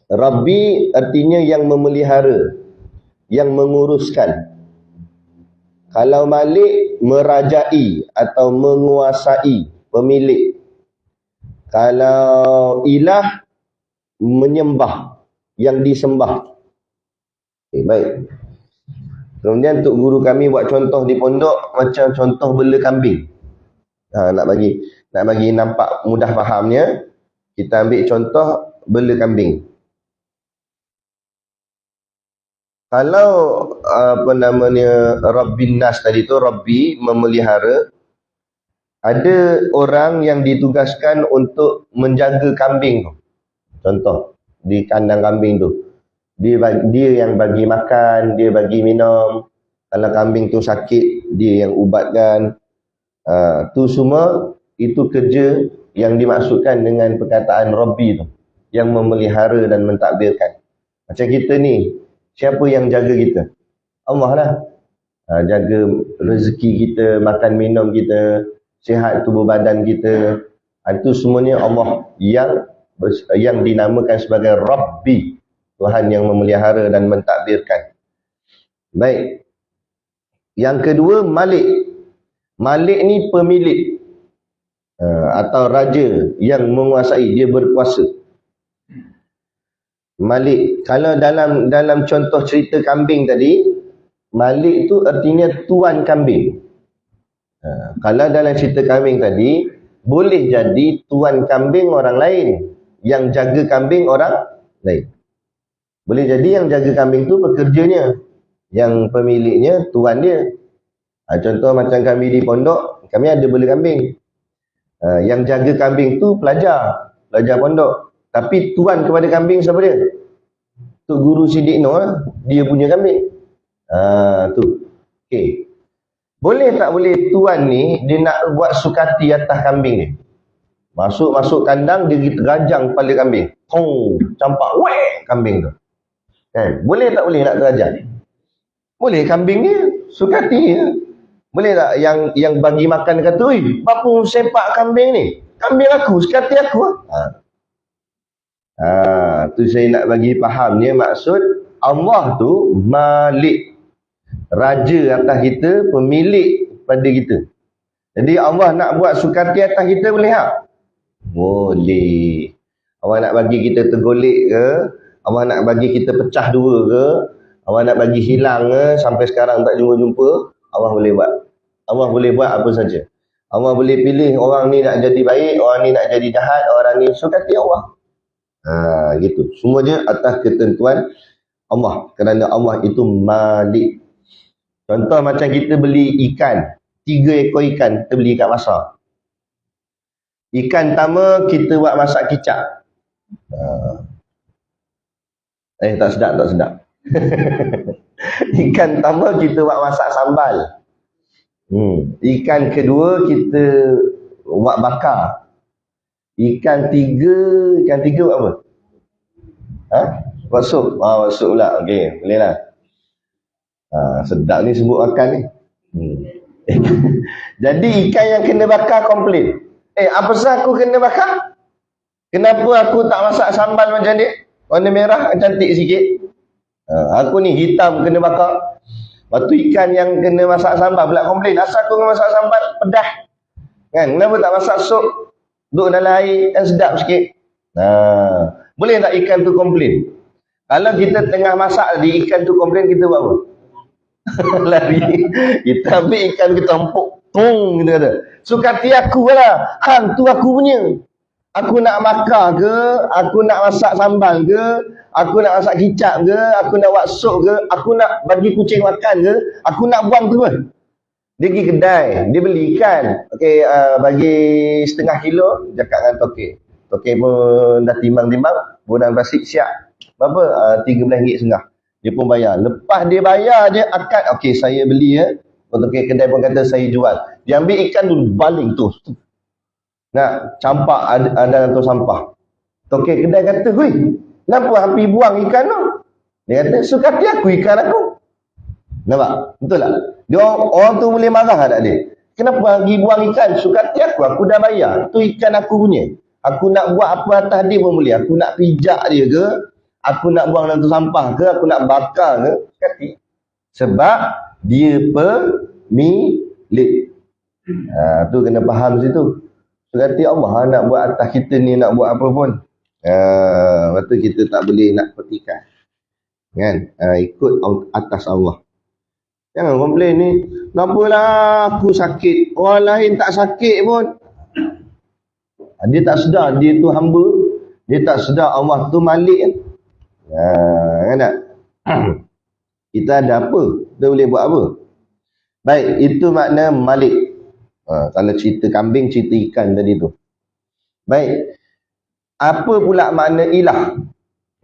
Rabbi artinya yang memelihara, yang menguruskan. Kalau Malik, merajai atau menguasai, pemilik. Kalau ilah, menyembah, yang disembah. Okay, baik. Kemudian untuk guru kami buat contoh di pondok macam contoh bela kambing. Nak bagi nampak mudah fahamnya, kita ambil contoh bela kambing. Kalau Rabbin Nas tadi tu, Rabbi memelihara, ada orang yang ditugaskan untuk menjaga kambing tu. Contoh di kandang kambing tu, dia yang bagi makan, dia bagi minum. Kalau kambing tu sakit, dia yang ubatkan. Tu semua itu kerja yang dimaksudkan dengan perkataan Rabbi tu, yang memelihara dan mentadbirkan. Macam kita ni, siapa yang jaga kita? Allah lah. Jaga rezeki kita, makan minum kita, sihat tubuh badan kita. Itu semuanya Allah yang dinamakan sebagai Rabbi, Tuhan yang memelihara dan mentadbirkan. Baik. Yang kedua, Malik. Malik ni pemilik atau raja yang menguasai, dia berkuasa. Malik, kalau dalam contoh cerita kambing tadi, Malik tu artinya tuan kambing. Kalau dalam cerita kambing tadi, boleh jadi tuan kambing orang lain, yang jaga kambing orang lain. Boleh jadi yang jaga kambing tu pekerjanya, yang pemiliknya tuan dia. Contoh macam kami di pondok, kami ada bela kambing. Yang jaga kambing tu pelajar pondok. Tapi tuan kepada kambing siapa dia? Tu guru Siddiq Noh lah. Dia punya kambing. Tu. Okey. Boleh tak boleh tuan ni dia nak buat sukati atas kambing ni? Masuk kandang, dia terajang kepala kambing. Campak weh kambing tu. Kan? Boleh tak boleh nak terajang? Boleh, kambing ni sukati je. Boleh tak yang bagi makan kata, "Oi, bapa sepak kambing ni? Kambing aku, sekati aku." Tu saya nak bagi fahamnya, maksud Allah tu Malik, raja atas kita, pemilik pada kita. Jadi Allah nak buat sukati atas kita, boleh tak? Boleh. Allah nak bagi kita tergolek ke? Allah nak bagi kita pecah dua ke? Allah nak bagi hilang ke? Sampai sekarang tak jumpa-jumpa, Allah boleh buat. Allah boleh buat apa saja. Allah boleh pilih orang ni nak jadi baik, orang ni nak jadi jahat, orang ni sukati Allah. Gitu. Semuanya atas ketentuan Allah. Kerana Allah itu Malik. Contoh macam kita beli ikan, 3 ekor ikan, kita beli kat pasar. Ikan pertama kita buat masak kicap. Tak sedap. Ikan pertama kita buat masak sambal. Ikan kedua kita buat bakar. Ikan tiga buat apa? Buat sup. Buat sup pula. Okey, boleh lah. Sedap ni sebut makan ni. Jadi ikan yang kena bakar komplain. Apa sah aku kena bakar? Kenapa aku tak masak sambal macam ni? Warna merah cantik sikit. Aku ni hitam kena bakar. Lepas tu ikan yang kena masak sambal pula komplain. Asal aku kena masak sambal pedas. Kan? Kenapa tak masak sup? Duduk dalam air kan sedap sikit. Boleh tak ikan tu komplain? Kalau kita tengah masak tadi, ikan tu komplain, kita buat apa? Lari. Kita ambil ikan, kita empuk. Kita kata, sukati aku lah. Hang tu aku punya. Aku nak bakar ke, aku nak masak sambal ke, aku nak masak kicap ke, aku nak buat sup ke, aku nak bagi kucing makan ke, aku nak buang terus. Dia pergi kedai, dia beli ikan. Okey, bagi 1/2 kilo, cakap dengan tokek. Tokek pun dah timbang-timbang, bodang plastik siap. Berapa? RM13.5. Dia pun bayar. Lepas dia bayar, dia akad, okey saya beli ya. Tokek kedai pun kata saya jual. Dia ambil ikan tu, baling tu. Nak campak ada dalam tong sampah. Tokek kedai kata, "Hui, kenapa hampir buang ikan tu?" Dia kata, "Sukati aku ikan aku." Nampak? Betul tak? Dia orang tu boleh marah tak dia? Kenapa pergi buang ikan? Sukati aku dah bayar. Tu ikan aku punya. Aku nak buat apa atas dia pun boleh. Aku nak pijak dia ke, Aku nak buang dalam tu sampah ke, aku nak bakar ke, kati. Sebab dia pemilik. Tu kena faham situ. Berarti Allah nak buat atas kita ni, nak buat apa pun. Lepas tu kita tak boleh nak petikan. Kan? Ikut atas Allah. Jangan komplain ni. Kenapalah aku sakit? Orang lain tak sakit pun. Dia tak sedar dia tu hamba. Dia tak sedar Allah tu malik kan. Kan tak? Kita ada apa? Kita boleh buat apa? Baik, itu makna malik. Kalau cerita kambing, cerita ikan tadi tu. Baik. Apa pula makna ilah?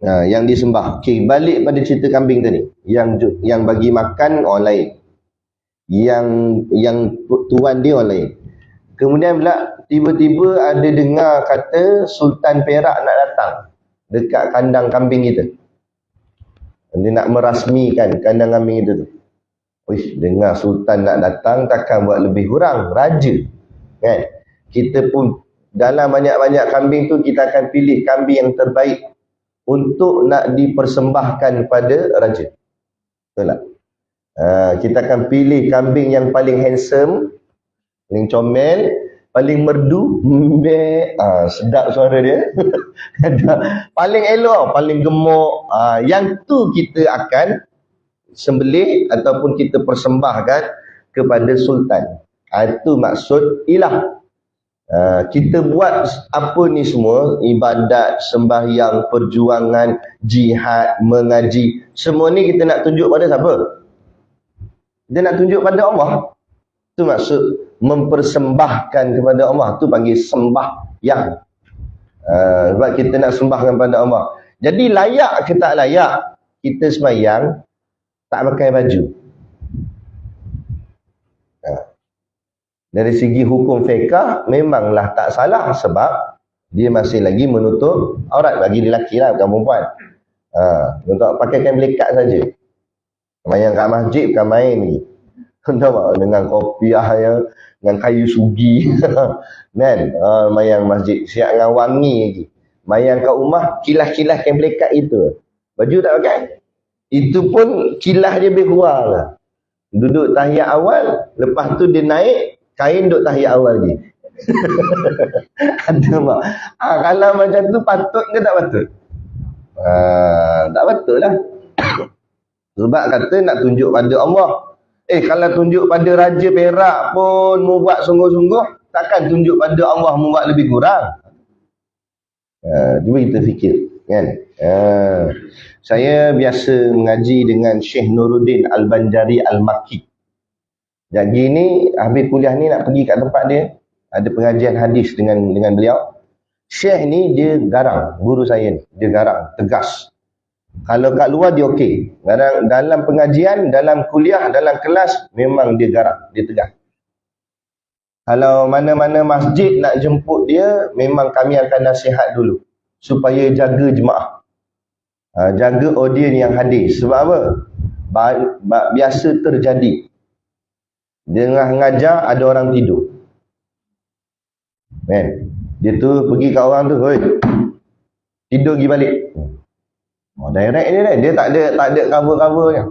Yang disembah. Okey, balik pada cerita kambing tadi. Yang bagi makan orang lain. Yang tuan dia orang lain. Kemudian pula tiba-tiba ada dengar kata Sultan Perak nak datang dekat kandang kambing kita. Dia nak merasmikan kandang kambing itu tu. Uish, dengar Sultan nak datang, takkan buat lebih kurang. Raja. Kan? Kita pun dalam banyak-banyak kambing tu, kita akan pilih kambing yang terbaik untuk nak dipersembahkan kepada raja. Betul tak? Kita akan pilih kambing yang paling handsome, paling comel, paling merdu. Sedap suara dia. Paling elok, paling gemuk. Yang tu kita akan sembelih ataupun kita persembahkan kepada sultan. Itu maksud ilah. Kita buat apa ni semua, ibadat, sembahyang, perjuangan, jihad, mengaji, semua ni kita nak tunjuk pada siapa? Kita nak tunjuk pada Allah. Itu maksud mempersembahkan kepada Allah. Tu panggil sembahyang. Sebab kita nak sembahkan pada Allah. Jadi layak ke tak layak kita sembahyang tak pakai baju? Dari segi hukum fiqh memanglah tak salah, sebab dia masih lagi menutup aurat bagi lelaki lah, bukan perempuan. Untuk pakai kain melekat saja. Sembahyang kat masjid bukan main ni. Tahu dengan kopiah yang dengan kayu sugi. Kan? Mayang masjid siap dengan wangi lagi. Mayang kat rumah kilas-kilas kain melekat itu. Baju tak pakai. Itu pun kilas dia lebih kurang lah. Duduk tahiyat awal, lepas tu dia naik, kain duduk tahiyat awal lagi. Ada mak. Kalau macam tu patut ke tak patut? Tak patut lah. Sebab kata nak tunjuk pada Allah. Kalau tunjuk pada Raja Perak pun mu buat sungguh-sungguh, takkan tunjuk pada Allah mu buat lebih kurang. Cuba kita fikir, kan? Saya biasa mengaji dengan Syekh Nuruddin Al-Banjari Al-Makki. Jadi ni habis kuliah ni nak pergi kat tempat dia, ada pengajian hadis dengan beliau. Syekh ni dia garang, guru saya ni, dia garang, tegas. Kalau kat luar dia okey. Dalam pengajian, dalam kuliah, dalam kelas memang dia garang, dia tegas. Kalau mana-mana masjid nak jemput dia, memang kami akan nasihat dulu supaya jaga jemaah. Jaga audien yang hadir. Sebab apa? Biasa terjadi. Dia ngajar ada orang tidur. Kan? Dia tu pergi kat orang tu, "Hoi. Tidur pergi balik." Direct dia tak ada cover-covernya.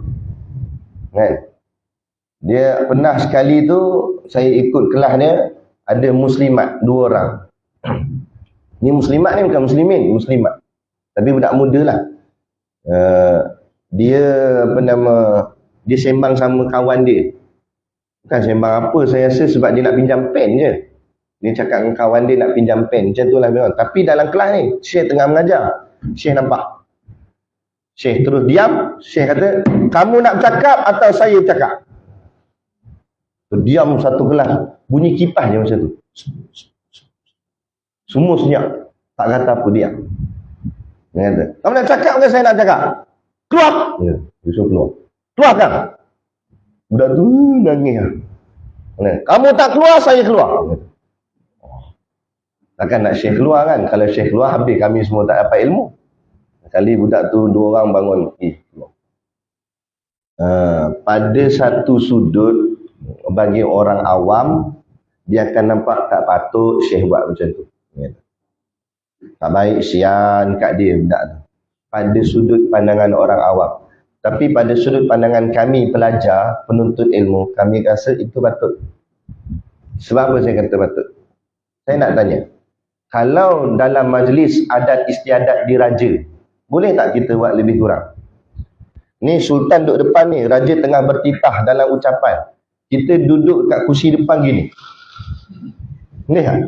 Kan? Dia pernah sekali tu saya ikut kelas dia, ada muslimat 2 orang. Ni muslimat ni bukan muslimin, muslimat. Tapi budak muda lah. Dia dia sembang sama kawan dia. Bukan sembang apa, saya rasa sebab dia nak pinjam pen je. Dia cakap dengan kawan dia nak pinjam pen, macam tu lah memang. Tapi dalam kelas ni, Syekh tengah mengajar. Syekh nampak. Syekh terus diam. Syekh kata, "Kamu nak bercakap atau saya bercakap?" Diam satu kelas. Bunyi kipas je macam tu. Semua senyap. Tak kata apa, diam. Dia kata, "Kamu nak cakap ke saya nak cakap?" "Keluar!" Dia suruh keluar. "Keluarkan!" Budak tu nangis. "Kamu tak keluar, saya keluar." Takkan nak Syekh keluar kan? Kalau Syekh keluar, habis kami semua tak dapat ilmu. Sekali budak tu 2 orang bangun. Keluar. Pada satu sudut, bagi orang awam, dia akan nampak tak patut Syekh buat macam tu. Tak baik, sian kat dia budak tu. pada sudut pandangan orang awam. Tapi pada sudut pandangan kami pelajar, penuntut ilmu, kami rasa itu patut. Sebab apa saya kata patut? Saya nak tanya, kalau dalam majlis adat istiadat diraja, boleh tak kita buat lebih kurang? Ni Sultan duduk depan ni, Raja tengah bertitah dalam ucapan. Kita duduk kat kursi depan gini. Ni ha?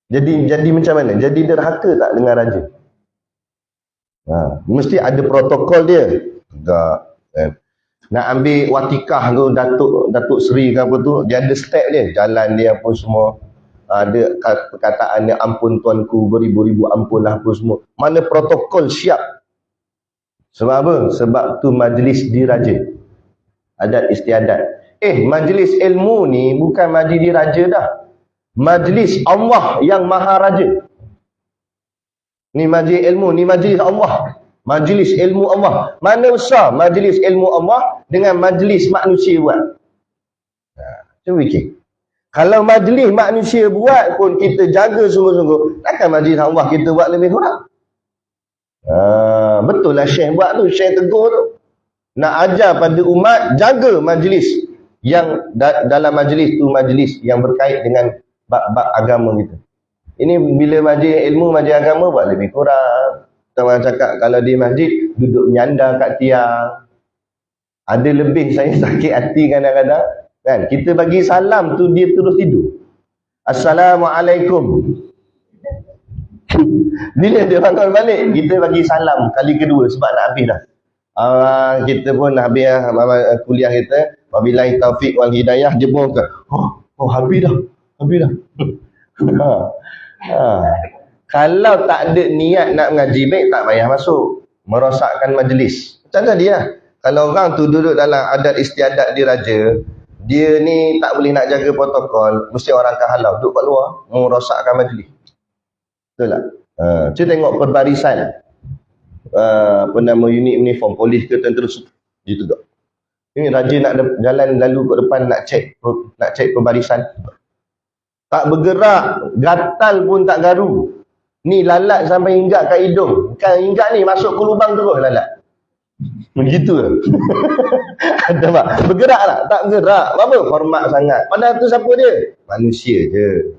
Jadi macam mana? Jadi derhaka tak dengan Raja? Mesti ada protokol dia. Tak. Nak ambil watikah tu, Datuk Seri ke apa tu, dia ada step dia. Jalan dia apa semua. Ada perkataan dia, ampun tuanku, beribu-ribu ampun lah apa semua. Mana protokol siap. Sebab apa? Sebab tu majlis diraja. Adat istiadat. Majlis ilmu ni bukan majlis diraja dah. Majlis Allah yang Maha Raja. Ni majlis ilmu, ni majlis Allah. Majlis ilmu Allah. Mana besar majlis ilmu Allah dengan majlis manusia buat? Cuba fikir. Kalau majlis manusia buat pun kita jaga sungguh-sungguh, takkan majlis Allah kita buat lebih kurang? Betul lah Syekh buat tu, Syekh tegur tu. Nak ajar pada umat, jaga majlis yang dalam majlis tu, majlis yang berkait dengan bab-bab agama kita. Ini bila majlis ilmu, majlis agama buat lebih kurang. Orang cakap kalau di masjid duduk menyandar kat tiang. Ada lebih saya sakit hati kadang-kadang. Kan? Kita bagi salam tu dia terus tidur. Assalamualaikum. Bila dia bangun balik, kita bagi salam kali kedua sebab nak habis dah. Kita pun habis kuliah kita. Wabillahi taufiq wal hidayah, jebol ke. Habis dah. Habis dah. Kalau tak ada niat nak mengaji baik, tak payah masuk. Merosakkan majlis. Macam tadi lah. Kalau orang tu duduk dalam adat istiadat diraja, dia ni tak boleh nak jaga protokol, mesti orang akan halau. Duduk kat luar, merosakkan majlis. Betul tak? Cuba tengok perbarisan. Apa nama unit uniform, polis ke tentera dia tegak. Ini raja nak jalan lalu ke depan nak cek perbarisan. Tak bergerak, gatal pun tak garu. Ni lalat sampai hinggap kat hidung. Kan hinggap ni masuk ke lubang terus lalat. Begitu ke? Ada tak? Bergerak tak? Tak bergerak. Apa? Hormat sangat. Padahal tu siapa dia? Manusia je.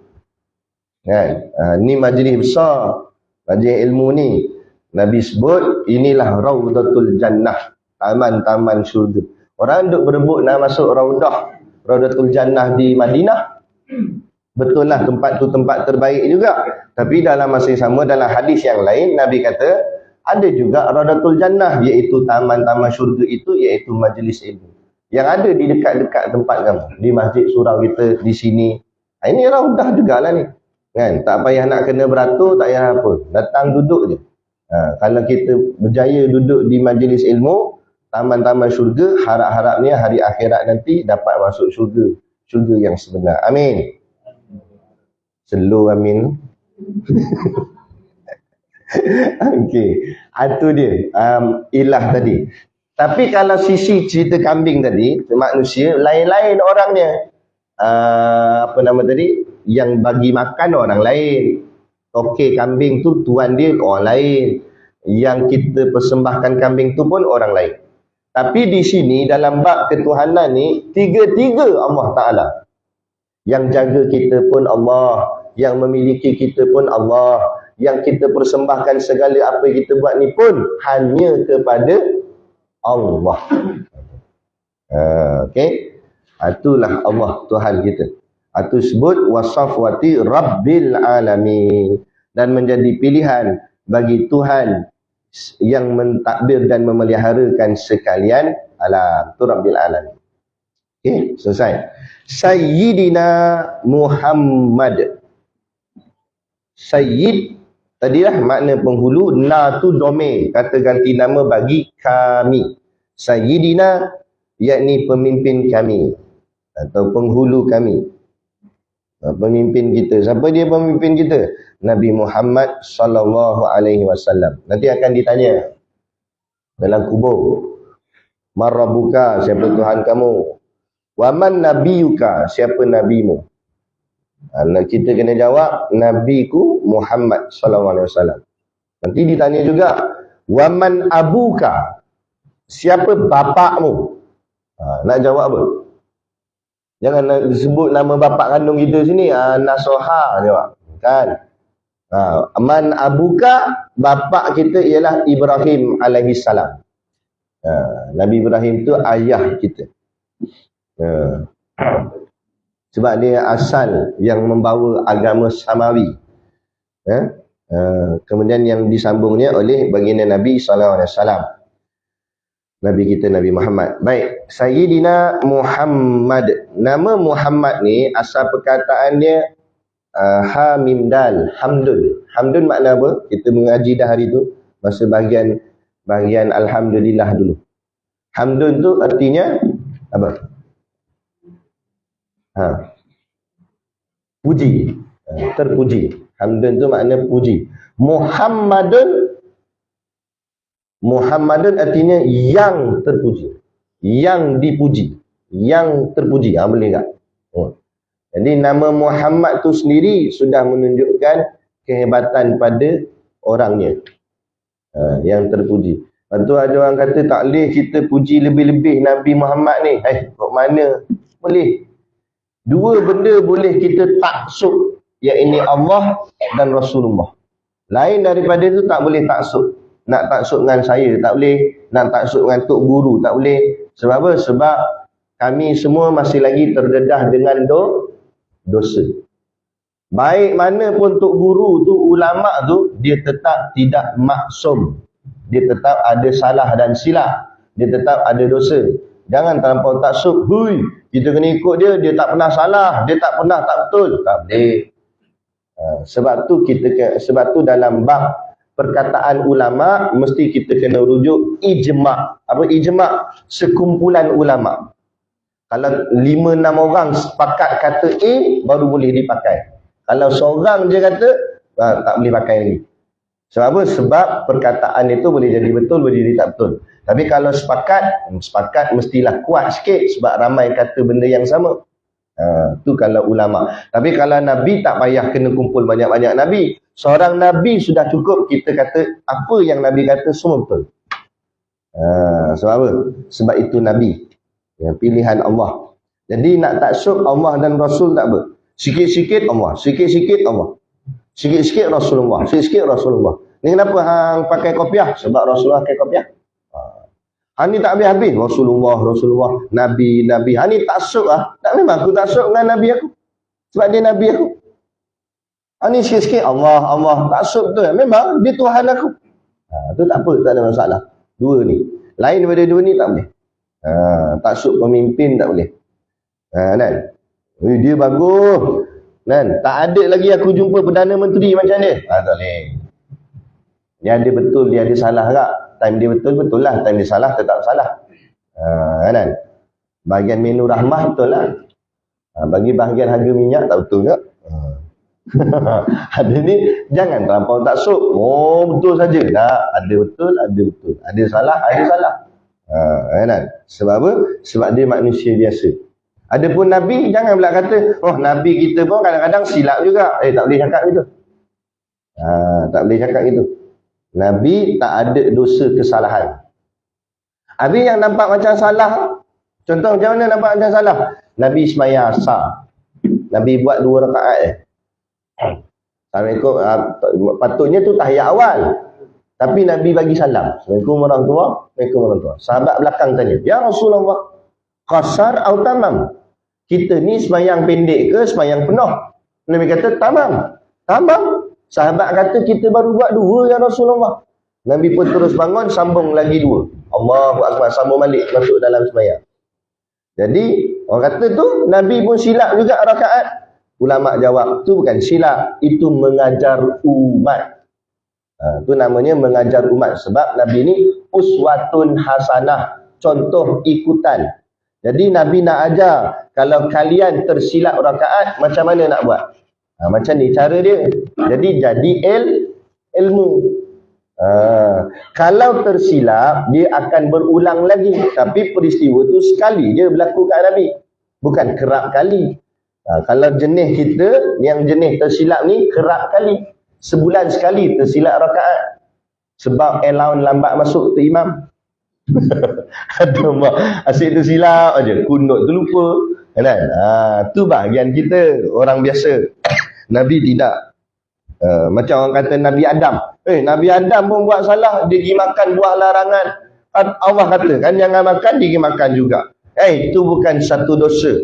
Kan? Ni majlis besar. Majlis ilmu ni. Nabi sebut, inilah Raudatul Jannah. Taman-taman syurga. Orang duk berebut nak masuk Raudatul Jannah di Madinah. Betul lah tempat tu tempat terbaik juga. Tapi dalam masa yang sama, dalam hadis yang lain, Nabi kata, ada juga Raudatul Jannah, iaitu taman-taman syurga itu, iaitu majlis ilmu. Yang ada di dekat-dekat tempat kamu. Di masjid surau kita, di sini. Ini raudah jugalah ni. Kan? Tak payah nak kena beratur, tak payah apa. Datang duduk je. Kalau kita berjaya duduk di majlis ilmu, taman-taman syurga, harap-harapnya hari akhirat nanti dapat masuk syurga. Syurga yang sebenar. Amin. Slow amin. Okey. Itu dia. Ilah tadi. Tapi kalau sisi cerita kambing tadi, manusia, lain-lain orangnya. Apa nama tadi? Yang bagi makan orang lain. Okey, kambing tu tuan dia orang lain. Yang kita persembahkan kambing tu pun orang lain. Tapi di sini dalam bab ketuhanan ni, tiga-tiga Allah Ta'ala. Yang jaga kita pun Allah. Yang memiliki kita pun Allah. Yang kita persembahkan segala apa yang kita buat ni pun hanya kepada Allah. Okey. Itulah Allah Tuhan kita. Itu sebut wasafwati Rabbil Alamin. Dan menjadi pilihan bagi Tuhan yang mentadbir dan memeliharakan sekalian alam. Itu Rabbil Alamin. Okey, selesai. Sayyidina Muhammad. Sayyid tadilah makna penghulu, na tu domain, kata ganti nama bagi kami. Sayyidina yakni pemimpin kami atau penghulu kami. Pemimpin kita. Siapa dia pemimpin kita? Nabi Muhammad sallallahu alaihi wasallam. Nanti akan ditanya dalam kubur. Man rabbuka, siapa Tuhan kamu? Wa man nabiyuka, siapa nabimu? Kita kena jawab, nabiku Muhammad sallallahu alaihi wasallam. Nanti ditanya juga, waman abuka, siapa bapakmu? Nak jawab apa? Jangan disebut nama bapak kandung kita sini, Nasoha jawab. Kan? Man abuka, bapak kita ialah Ibrahim alaihi salam. Nabi Ibrahim tu ayah kita. Sebab dia asal yang membawa agama Samawi. Kemudian yang disambungnya oleh baginda Nabi SAW. Nabi kita Nabi Muhammad. Baik, Sayyidina Muhammad. Nama Muhammad ni asal perkataan dia ha mim dal, hamdun. Hamdun makna apa? Kita mengaji dah hari tu masa bahagian alhamdulillah dulu. Hamdun tu artinya apa? Puji, terpuji. Hamdun tu makna puji. Muhammadun artinya yang terpuji, yang dipuji, yang terpuji. Boleh tak? Jadi nama Muhammad tu sendiri sudah menunjukkan kehebatan pada orangnya, yang terpuji. Lepas tu ada orang kata tak boleh kita puji lebih-lebih Nabi Muhammad ni. Kok mana? Boleh. Dua benda boleh kita taksub, iaitu Allah dan Rasulullah. Lain daripada itu tak boleh taksub. Nak taksub dengan saya tak boleh, nak taksub dengan tok guru tak boleh. Sebab apa? Sebab kami semua masih lagi terdedah dengan dosa. Baik mana pun tok guru tu, ulama tu, dia tetap tidak maksum. Dia tetap ada salah dan silap. Dia tetap ada dosa. Jangan terlampau taksub. Hui, kita kena ikut dia, dia tak pernah salah, dia tak pernah tak betul. Tak boleh. Sebab tu dalam bab perkataan ulama mesti kita kena rujuk ijma'. Apa ijma'? Sekumpulan ulama. Kalau 5-6 orang sepakat kata A, baru boleh dipakai. Kalau seorang je kata, tak boleh pakai lagi. Sebab apa? Sebab perkataan itu boleh jadi betul, boleh jadi tak betul. Tapi kalau sepakat mestilah kuat sikit sebab ramai kata benda yang sama. Tu kalau ulama. Tapi kalau Nabi tak payah kena kumpul banyak-banyak Nabi. Seorang Nabi sudah cukup kita kata apa yang Nabi kata semua betul. Sebab apa? Sebab itu Nabi. Pilihan Allah. Jadi nak taksub Allah dan Rasul tak apa. Sikit-sikit Allah, sikit-sikit Allah. Sikit-sikit Rasulullah, sikit-sikit Rasulullah. Ni kenapa hang pakai kopiah? Sebab Rasulullah pakai kopiah. Hang ni tak habis-habis Rasulullah, Nabi. Hang ni taksub tak, memang aku taksub dengan Nabi aku. Sebab dia Nabi aku. Hang ni sikit-sikit Allah, taksub tu memang dia Tuhan aku. Tu tak apa, tak ada masalah. Dua ni. Lain daripada dua ni tak boleh. Taksub pemimpin tak boleh. Kan? Dia bagus. Kan? Tak ada lagi aku jumpa Perdana Menteri macam dia. Tak boleh. Dia ada betul, dia ada salah tak? Time dia betul lah. Time dia salah, tetap salah. Kan? Bahagian menu rahmah betul lah. Bagi bahagian harga minyak tak betul tak? Ada ni, jangan terlampau taksub. Betul saja. Tak, ada betul. Ada salah. Kan? Sebab apa? Sebab dia manusia biasa. Adapun Nabi, jangan pula kata, Nabi kita pun kadang-kadang silap juga. Tak boleh cakap gitu. Tak boleh cakap gitu. Nabi tak ada dosa kesalahan. Habis yang nampak macam salah, contoh macam mana nampak macam salah? Nabi sembahyang asar. Nabi buat 2 rakaat Assalamualaikum. Patutnya tu tahiyat awal. Tapi Nabi bagi salam. Assalamualaikum warahmatullahi. Sahabat belakang tanya, ya Rasulullah, qasar atau tamam? Kita ni sembahyang pendek ke sembahyang penuh? Nabi kata tamam. Sahabat kata kita baru buat 2 ya Rasulullah. Nabi pun terus bangun, sambung lagi 2. Allahu Akbar, sambung balik masuk dalam sembahyang. Jadi orang kata tu Nabi pun silap juga rakaat. Ulama jawab, tu bukan silap, itu mengajar umat. Tu namanya mengajar umat. Sebab Nabi ni uswatun hasanah, contoh ikutan. Jadi Nabi nak ajar, kalau kalian tersilap rakaat, macam mana nak buat? Macam ni cara dia. Jadi ilmu. Kalau tersilap, dia akan berulang lagi. Tapi peristiwa tu sekali je berlaku kat Nabi, bukan kerap kali. Kalau jenis kita, yang jenis tersilap ni kerap kali. Sebulan sekali tersilap rakaat. Sebab allowance lambat masuk tu imam. Aduh mak, asyik tu silap aja, kunut tu lupa. Kan? Tu bahagian kita orang biasa. Nabi tidak. Macam orang kata Nabi Adam. Nabi Adam pun buat salah, dia pergi makan buah larangan. Allah kata kan jangan makan, dia pergi makan juga. Itu bukan satu dosa.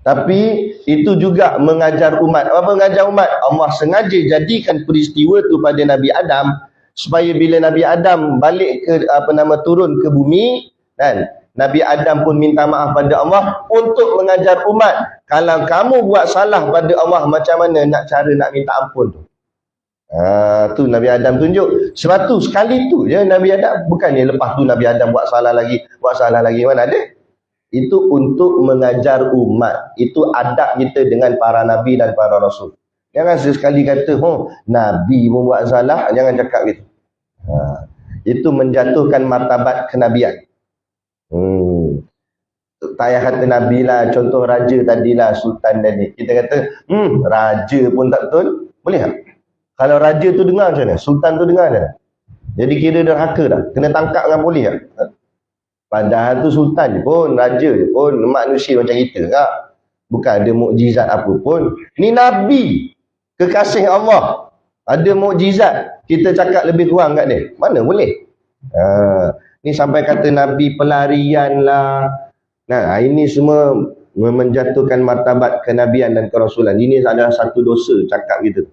Tapi itu juga mengajar umat. Apa mengajar umat? Allah sengaja jadikan peristiwa tu pada Nabi Adam supaya bila Nabi Adam balik ke turun ke bumi, dan Nabi Adam pun minta maaf pada Allah untuk mengajar umat. Kalau kamu buat salah pada Allah, macam mana nak cara nak minta ampun tu? Tu Nabi Adam tunjuk. Sebab tu sekali tu je Nabi Adam, bukannya lepas tu Nabi Adam buat salah lagi. Mana ada? Itu untuk mengajar umat. Itu adab kita dengan para Nabi dan para Rasul. Jangan sesekali kata, Nabi pun buat salah, jangan cakap gitu. Itu menjatuhkan martabat kenabian. Tak payah kata Nabi lah, contoh raja tadilah, sultan tadi. Kita kata, raja pun tak betul. Boleh tak? Kalau raja tu dengar macam mana? Sultan tu dengar macam mana? Jadi kira derhaka dah. Kena tangkap dengan polis tak? Padahal tu sultan je pun, raja je pun, manusia macam kita tak? Bukan ada mukjizat apa pun. Ni Nabi, kekasih Allah. Ada mukjizat, kita cakap lebih kurang kat dia. Mana boleh? Ni sampai kata Nabi pelarian lah. Ini semua menjatuhkan martabat kenabian dan kerasulan. Ini adalah satu dosa cakap gitu.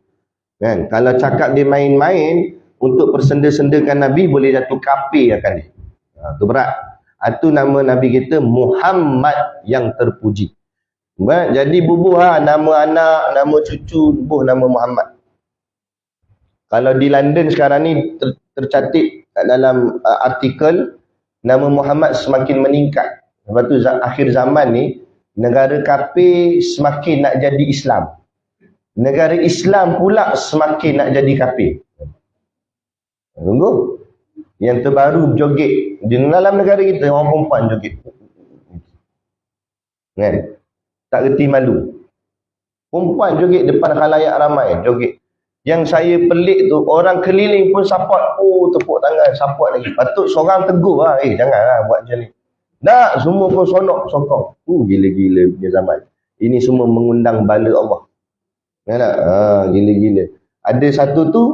Kan? Kalau cakap dia main-main untuk persenda-sendakan Nabi, boleh jatuh kafir akan dia. Itu berat. Itu nama Nabi kita Muhammad yang terpuji. Jadi bubuh nama anak, nama cucu, bubuh nama Muhammad. Kalau di London sekarang ni tercatat dalam artikel, nama Muhammad semakin meningkat. Lepas tu akhir zaman ni, negara kafir semakin nak jadi Islam. Negara Islam pula semakin nak jadi kafir. Tunggu. Yang terbaru joget. Di dalam negara kita, orang perempuan joget. Kan? Tak reti malu. Perempuan joget depan khalayak ramai. Joget. Yang saya pelik tu, orang keliling pun support. Tepuk tangan, support lagi. Patut seorang tegur lah. Janganlah buat macam ni. Tak, semua pun sonok, sokong. Gila-gila punya zaman. Ini semua mengundang bala Allah. Kan tak? Gila-gila. Ada satu tu,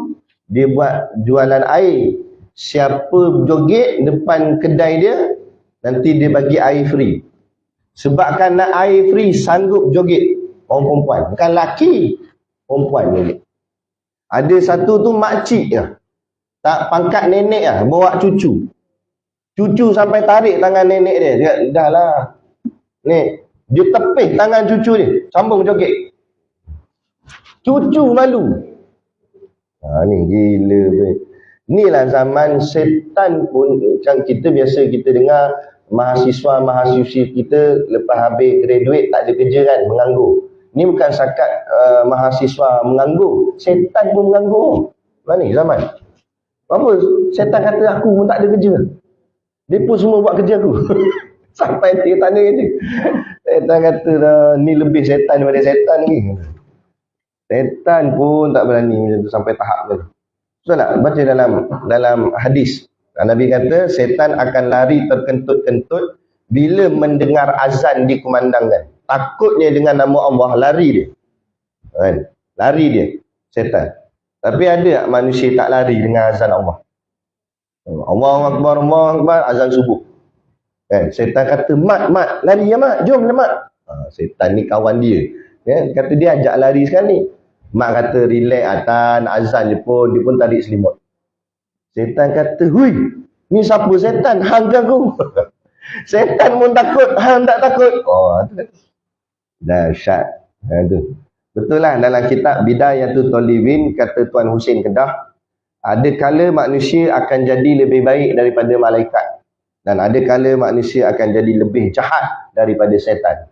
dia buat jualan air. Siapa joget depan kedai dia, nanti dia bagi air free. Sebabkan nak air free, sanggup joget orang perempuan. Bukan laki, perempuan joget. Ada satu tu makcik lah. Tak pangkat nenek lah, bawa cucu. Cucu sampai tarik tangan nenek dia. Dia dah lah. Nek, dia tepih tangan cucu dia. Sambung joget. Cucu malu. Ni gila be. Inilah zaman setan pun. Macam kita biasa kita dengar mahasiswa-mahasiswi kita lepas habis graduate tak ada kerja kan, menganggur. Ni bukan sakat mahasiswa menganggur, setan pun menganggur. Mana ni zaman? Apa? Setan kata aku pun tak ada kerja. Dia pun semua buat kerja aku. Sampai dia tanya kerja. Setan kata ni lebih setan daripada setan lagi. Setan pun tak berani macam tu sampai tahap tu. Betul tak? Baca dalam hadis. Nabi kata setan akan lari terkentut-kentut bila mendengar azan dikumandangkan. Takutnya dengan nama Allah, lari dia. Kan? Lari dia, setan. Tapi ada tak manusia tak lari dengan azan Allah? Allahu Akbar, Allahu Akbar, azan subuh. Kan? Setan kata, mat, lari ya mat, jom lah mat. Setan ni kawan dia. Kan? Kata dia ajak lari sekali. Mak kata relax atan, azan je pun, dia pun tarik selimut. Setan kata, hui, ni siapa setan? Hang aku. Setan pun takut, hang tak takut. Dahsyat. Tu. Betul lah dalam kitab Bidayatul Talibin, kata Tuan Husin Kedah, ada kala manusia akan jadi lebih baik daripada malaikat. Dan ada kala manusia akan jadi lebih jahat daripada setan.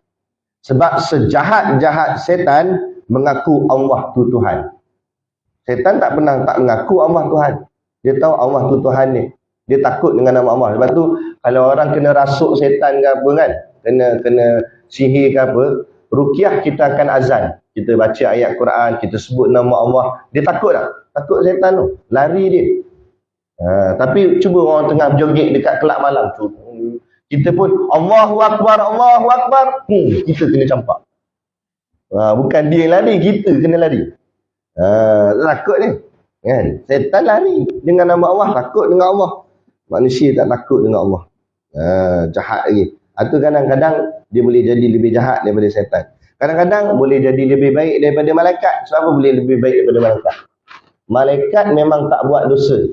Sebab sejahat-jahat setan mengaku Allah tu Tuhan. Setan tak pernah tak mengaku Allah Tuhan. Dia tahu Allah tu Tuhan ni. Dia takut dengan nama Allah. Sebab tu kalau orang kena rasuk setan ke apa kan, kena sihir ke apa, ruqyah kita akan azan. Kita baca ayat Quran, kita sebut nama Allah. Dia takut tak? Takut setan tu. Lari dia. Tapi cuba orang tengah berjoget dekat kelab malam tu, kita pun Allahu Akbar, Allahu Akbar, kita kena campak. Bukan dia yang lari, kita kena lari. Takut ni kan? Setan lari dengan nama Allah, takut dengan Allah. Manusia tak takut dengan Allah. Jahat lagi. Atau kadang-kadang dia boleh jadi lebih jahat daripada setan. Kadang-kadang boleh jadi lebih baik daripada malaikat. Sebab apa boleh lebih baik daripada malaikat? Malaikat memang tak buat dosa.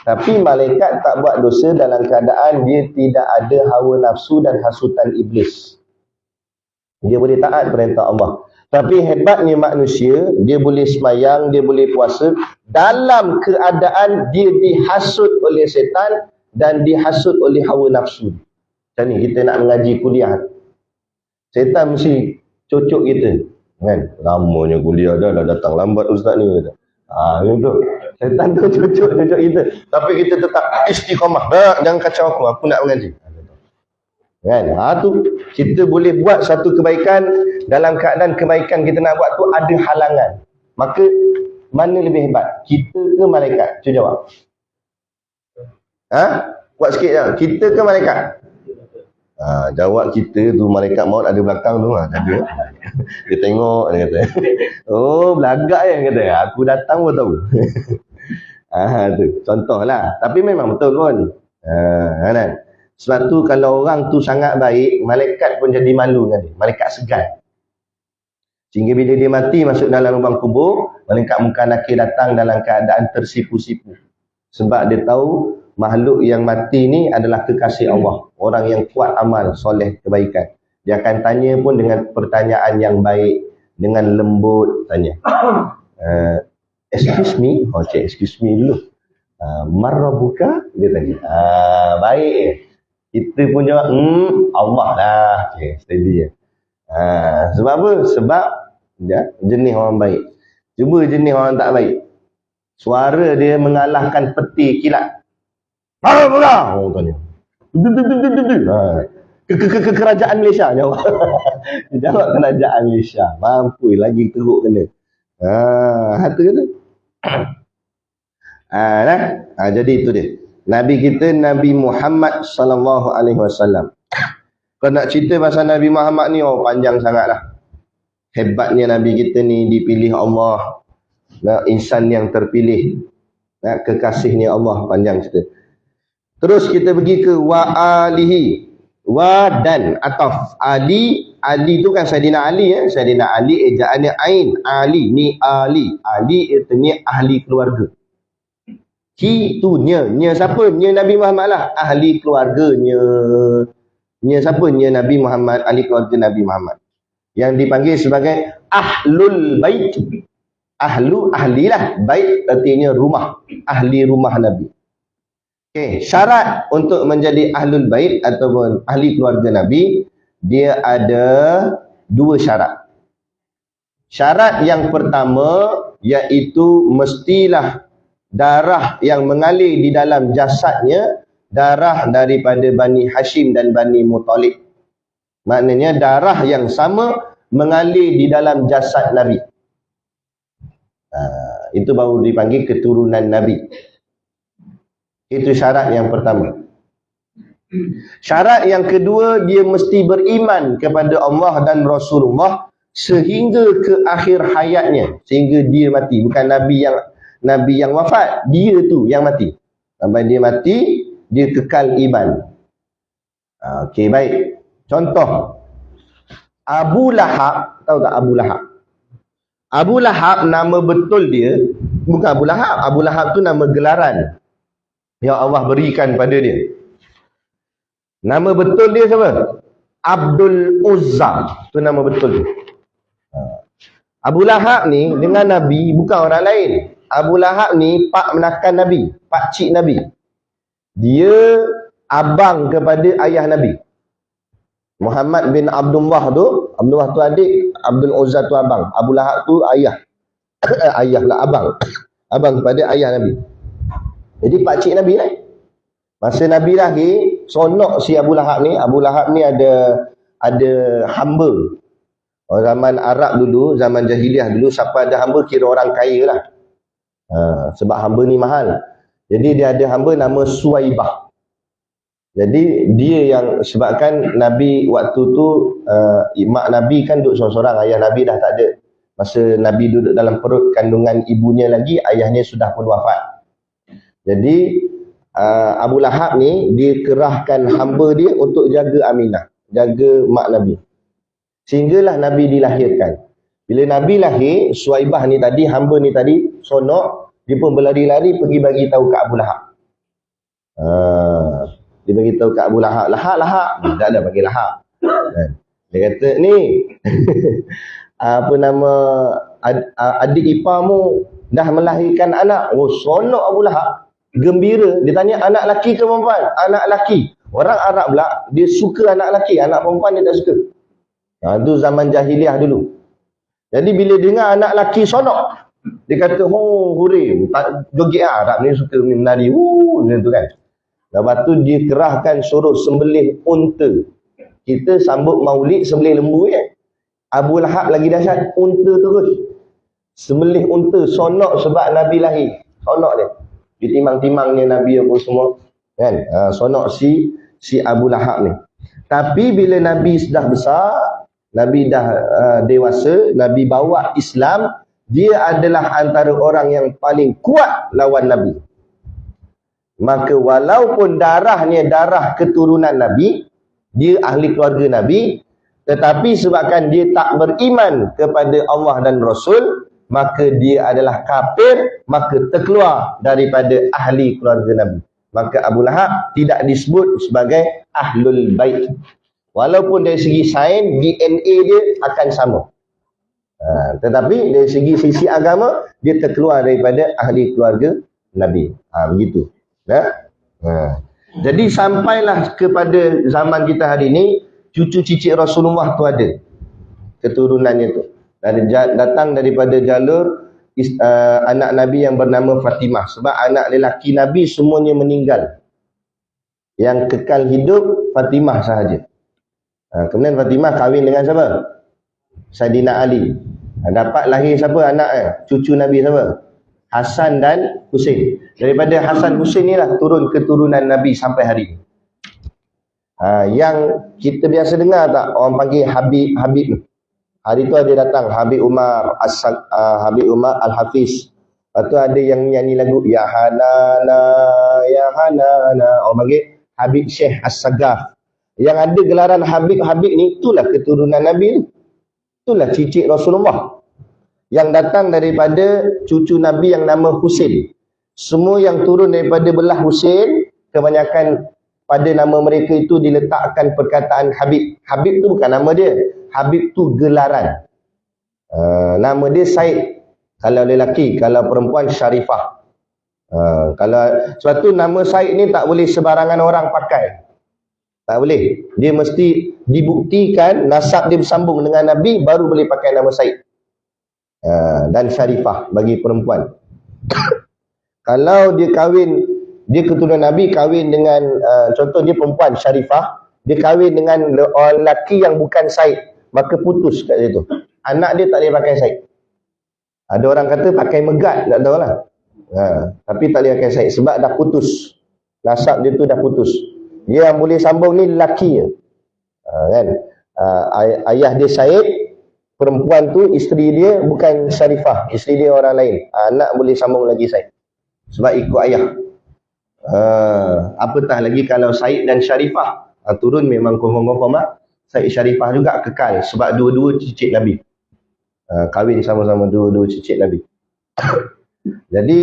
Tapi malaikat tak buat dosa dalam keadaan dia tidak ada hawa nafsu dan hasutan iblis. Dia boleh taat perintah Allah. Tapi hebatnya manusia, dia boleh semayang, dia boleh puasa dalam keadaan dia dihasut oleh setan dan dihasut oleh hawa nafsu. Macam ni kita nak mengaji kuliah. Setan mesti cocok kita. Kan? Lamanya kuliah dah datang lambat ustaz ni kata. Itu. Setan tu cocok kita. Tapi kita tetap istiqamah. Jangan kacau aku nak mengaji. Kan? Tu kita boleh buat satu kebaikan, dalam keadaan kebaikan kita nak buat tu ada halangan. Maka mana lebih hebat? Kita ke malaikat? Cuba jawab. Kuat sikit je. Kita ke malaikat? Jawab kita tu, malaikat maut ada belakang tu. Dia tengok, dia kata. Oh, belagak je kata. Aku datang pun tahu. Tu contohlah. Tapi memang betul pun. Kan? Sebab tu kalau orang tu sangat baik, malaikat pun jadi malu dengan dia. Malaikat segan. Sehingga bila dia mati masuk dalam lubang kubur, malaikat muka nakir datang dalam keadaan tersipu-sipu. Sebab dia tahu makhluk yang mati ni adalah kekasih Allah. Orang yang kuat amal, soleh, kebaikan. Dia akan tanya pun dengan pertanyaan yang baik. Dengan lembut tanya. Excuse me? Excuse me dulu. Marrabuka? Dia tanya. Baik. Kita pun jawab, Allah lah. Steady je. Sebab apa? Sebab jenis orang baik. Cuba jenis orang tak baik. Suara dia mengalahkan peti kilat. Marrabuka! Orang tanya. Kerajaan Malaysia jawab. Jawab kerajaan Malaysia. Mampu lagi teruk kena. Hatu kata. Jadi itu dia. Nabi kita Nabi Muhammad sallallahu alaihi wasallam. Kalau nak cerita pasal Nabi Muhammad ni panjang sangatlah. Hebatnya Nabi kita ni dipilih Allah. Insan yang terpilih. Kekasihnya Allah, panjang cerita. Terus kita pergi ke wa alihi. Wa dan ataf Ali. Ali tu kan Saidina Ali Saidina Ali ejaannya ain. Ali ni Ali. Ali artinya ahli keluarga. Ki tu nya siapa? Nya Nabi Muhammad lah. Ahli keluarganya. Nya siapa? Nya Nabi Muhammad, ahli keluarga Nabi Muhammad. Yang dipanggil sebagai Ahlul Bait. Ahli lah. Bait artinya rumah. Ahli rumah Nabi. Syarat untuk menjadi Ahlul Bait ataupun ahli keluarga Nabi, dia ada 2 syarat. Syarat yang pertama iaitu mestilah darah yang mengalir di dalam jasadnya darah daripada Bani Hashim dan Bani Muttalib. Maknanya darah yang sama mengalir di dalam jasad Nabi. Itu baru dipanggil keturunan Nabi. Itu syarat yang pertama. Syarat yang kedua, dia mesti beriman kepada Allah dan Rasulullah sehingga ke akhir hayatnya, sehingga dia mati. Bukan Nabi yang wafat, dia tu yang mati. Sampai dia mati, dia kekal iman. Okey, baik. Contoh, Abu Lahab, tahu tak Abu Lahab? Abu Lahab nama betul dia, bukan Abu Lahab. Abu Lahab tu nama gelaran yang Allah berikan pada dia. Nama betul dia siapa? Abdul Uzza. Tu nama betul dia. Abu Lahab ni dengan Nabi bukan orang lain. Abu Lahab ni pak menakan Nabi, pak cik Nabi. Dia abang kepada ayah Nabi. Muhammad bin Abdullah tu adik, Abdul Uzza tu abang, Abu Lahab tu ayah. Ayah lah abang. Abang kepada ayah Nabi. Jadi pak cik Nabi lah. Masa Nabi lagi sonok si Abu Lahab ni. Abu Lahab ni ada hamba. Zaman Arab dulu, zaman jahiliah dulu, siapa ada hamba kira orang kaya lah. Sebab hamba ni mahal. Jadi dia ada hamba nama Suwaibah. Jadi dia yang sebabkan Nabi waktu tu mak Nabi kan duduk seorang-seorang, ayah Nabi dah tak ada. Masa Nabi duduk dalam perut kandungan ibunya lagi, ayahnya sudah pun wafat. Jadi Abu Lahab ni dia kerahkan hamba dia untuk jaga Aminah, jaga mak Nabi. Sehinggalah Nabi dilahirkan. Bila Nabi lahir, Suwaibah ni tadi, hamba ni tadi sonok, dia pun berlari-lari pergi bagi tahu ke Abu Lahab. Dia bagi tahu kat Abu Lahab, Lahab. Tak ada panggil Lahab. Dia kata, ni apa nama adik iparmu dah melahirkan anak. Oh, sonok Abu Lahab. Gembira. Dia tanya, anak laki ke perempuan? Anak laki. Orang Arab pula, dia suka anak laki. Anak perempuan dia tak suka. Itu zaman jahiliah dulu. Jadi bila dengar anak laki sonok, dia kata, oh, hurray. Joget Arab ni suka menari. Macam tu kan. Lepas tu dia kerahkan suruh sembelih unta. Kita sambut maulid sembelih lembu kan. Abu Lahab lagi dahsyat, unta terus. Sembelih unta, sonok sebab Nabi lahir. Sonok dia. Ditimang-timangnya Nabi apa semua. Kan? Sonok si Abu Lahab ni. Tapi bila Nabi dah besar, Nabi dah dewasa, Nabi bawa Islam, dia adalah antara orang yang paling kuat lawan Nabi. Maka walaupun darahnya darah keturunan Nabi, dia ahli keluarga Nabi, tetapi sebabkan dia tak beriman kepada Allah dan Rasul, maka dia adalah kafir, maka terkeluar daripada ahli keluarga Nabi. Maka Abu Lahab tidak disebut sebagai ahlul bait. Walaupun dari segi sains, DNA dia akan sama. Tetapi dari sisi agama, dia terkeluar daripada ahli keluarga Nabi. Begitu. Jadi sampailah kepada zaman kita hari ini, cucu cicit Rasulullah tu ada keturunannya tu. Datang daripada jalur anak Nabi yang bernama Fatimah. Sebab anak lelaki Nabi semuanya meninggal. Yang kekal hidup Fatimah sahaja. Kemudian Fatimah kahwin dengan siapa? Saidina Ali. Dapat lahir siapa anak cucu Nabi siapa? Hasan dan Husain. Daripada Hasan Husain inilah turun keturunan Nabi sampai hari ini. Yang kita biasa dengar tak orang panggil Habib. Hari tu ada datang Habib Umar Al-Hafiz. Lepas tu ada yang nyanyi lagu Ya Hanana, Ya Hanana. Orang panggil Habib Syekh As-Sagaf. Yang ada gelaran Habib ni, itulah keturunan Nabi ni. Itulah cicit Rasulullah. Yang datang daripada cucu Nabi yang nama Husain. Semua yang turun daripada belah Husain, kebanyakan pada nama mereka itu diletakkan perkataan Habib. Habib tu bukan nama dia. Habib tu gelaran. Nama dia Said. Kalau lelaki, kalau perempuan Syarifah. Sebab tu nama Said ni tak boleh sebarangan orang pakai. Tak boleh. Dia mesti dibuktikan nasab dia bersambung dengan Nabi, baru boleh pakai nama Said. Dan Syarifah bagi perempuan. Kalau dia kahwin, dia keturunan Nabi kahwin dengan contoh dia perempuan Syarifah, dia kahwin dengan lelaki yang bukan Said, maka putus kat situ. Anak dia tak boleh pakai Said. Ada orang kata pakai megat, tak tahulah. Tapi tak boleh pakai Said sebab dah putus. Nasab dia tu dah putus. Dia yang boleh sambung ni lelaki je. Kan? Ayah dia Said, perempuan tu isteri dia bukan Syarifah, isteri dia orang lain. Anak boleh sambung lagi Said. Sebab ikut ayah. Apatah lagi kalau Said dan Syarifah turun memang confirm Said Syarifah juga kekal sebab dua-dua cicit Nabi. Kahwin sama-sama dua-dua cicit Nabi. Jadi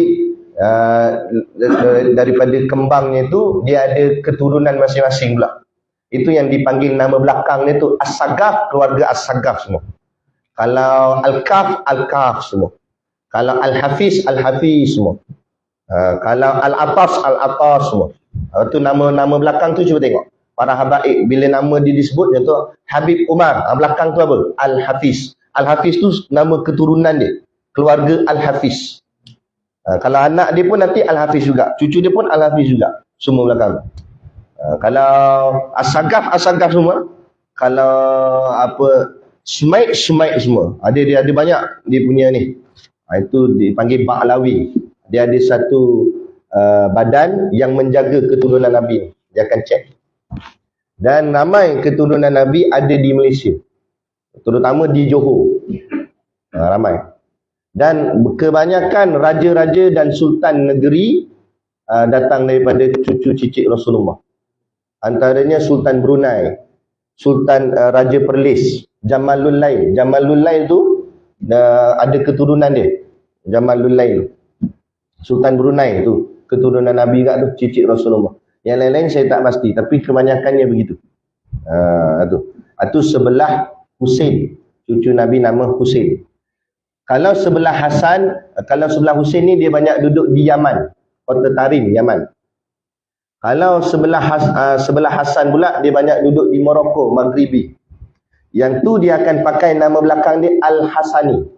daripada kembangnya tu dia ada keturunan masing-masing pula. Itu yang dipanggil nama belakangnya tu As-Sagaf, keluarga As-Sagaf semua. Kalau Al-Kaf, Al-Kaf semua. Kalau Al-Hafiz, Al-Hafiz semua. Kalau Al-Atas, Al-Atas semua. Itu nama-nama belakang tu cuba tengok. Para habaib, bila nama dia disebut, contoh Habib Umar, belakang tu apa? Al-Hafiz. Al-Hafiz tu nama keturunan dia. Keluarga Al-Hafiz. Kalau anak dia pun nanti Al-Hafiz juga. Cucu dia pun Al-Hafiz juga. Semua belakang. Kalau As-Sagaf, As-Sagaf semua. Kalau apa, Sumaid semua. Dia ada banyak dia punya ni. Itu dipanggil Ba'lawi. Dia ada satu badan yang menjaga keturunan Nabi. Dia akan cek. Dan ramai keturunan Nabi ada di Malaysia, terutama di Johor. Ramai. Dan kebanyakan raja-raja dan sultan negeri datang daripada cucu cicit Rasulullah. Antaranya Sultan Brunei, Sultan Raja Perlis, Jamalul Lail. Jamalul Lail tu ada keturunan dia. Jamalul Lail, Sultan Brunei tu keturunan Nabi kat tu, cicit Rasulullah. Yang lain-lain saya tak pasti, tapi kebanyakannya begitu. Itu sebelah Husain, cucu Nabi nama Husain. Kalau sebelah Hasan, kalau sebelah Husain ni dia banyak duduk di Yaman, kota Tarim, Yaman. Kalau sebelah Hasan pula dia banyak duduk di Morocco, Maghribi. Yang tu dia akan pakai nama belakang dia Al-Hasani.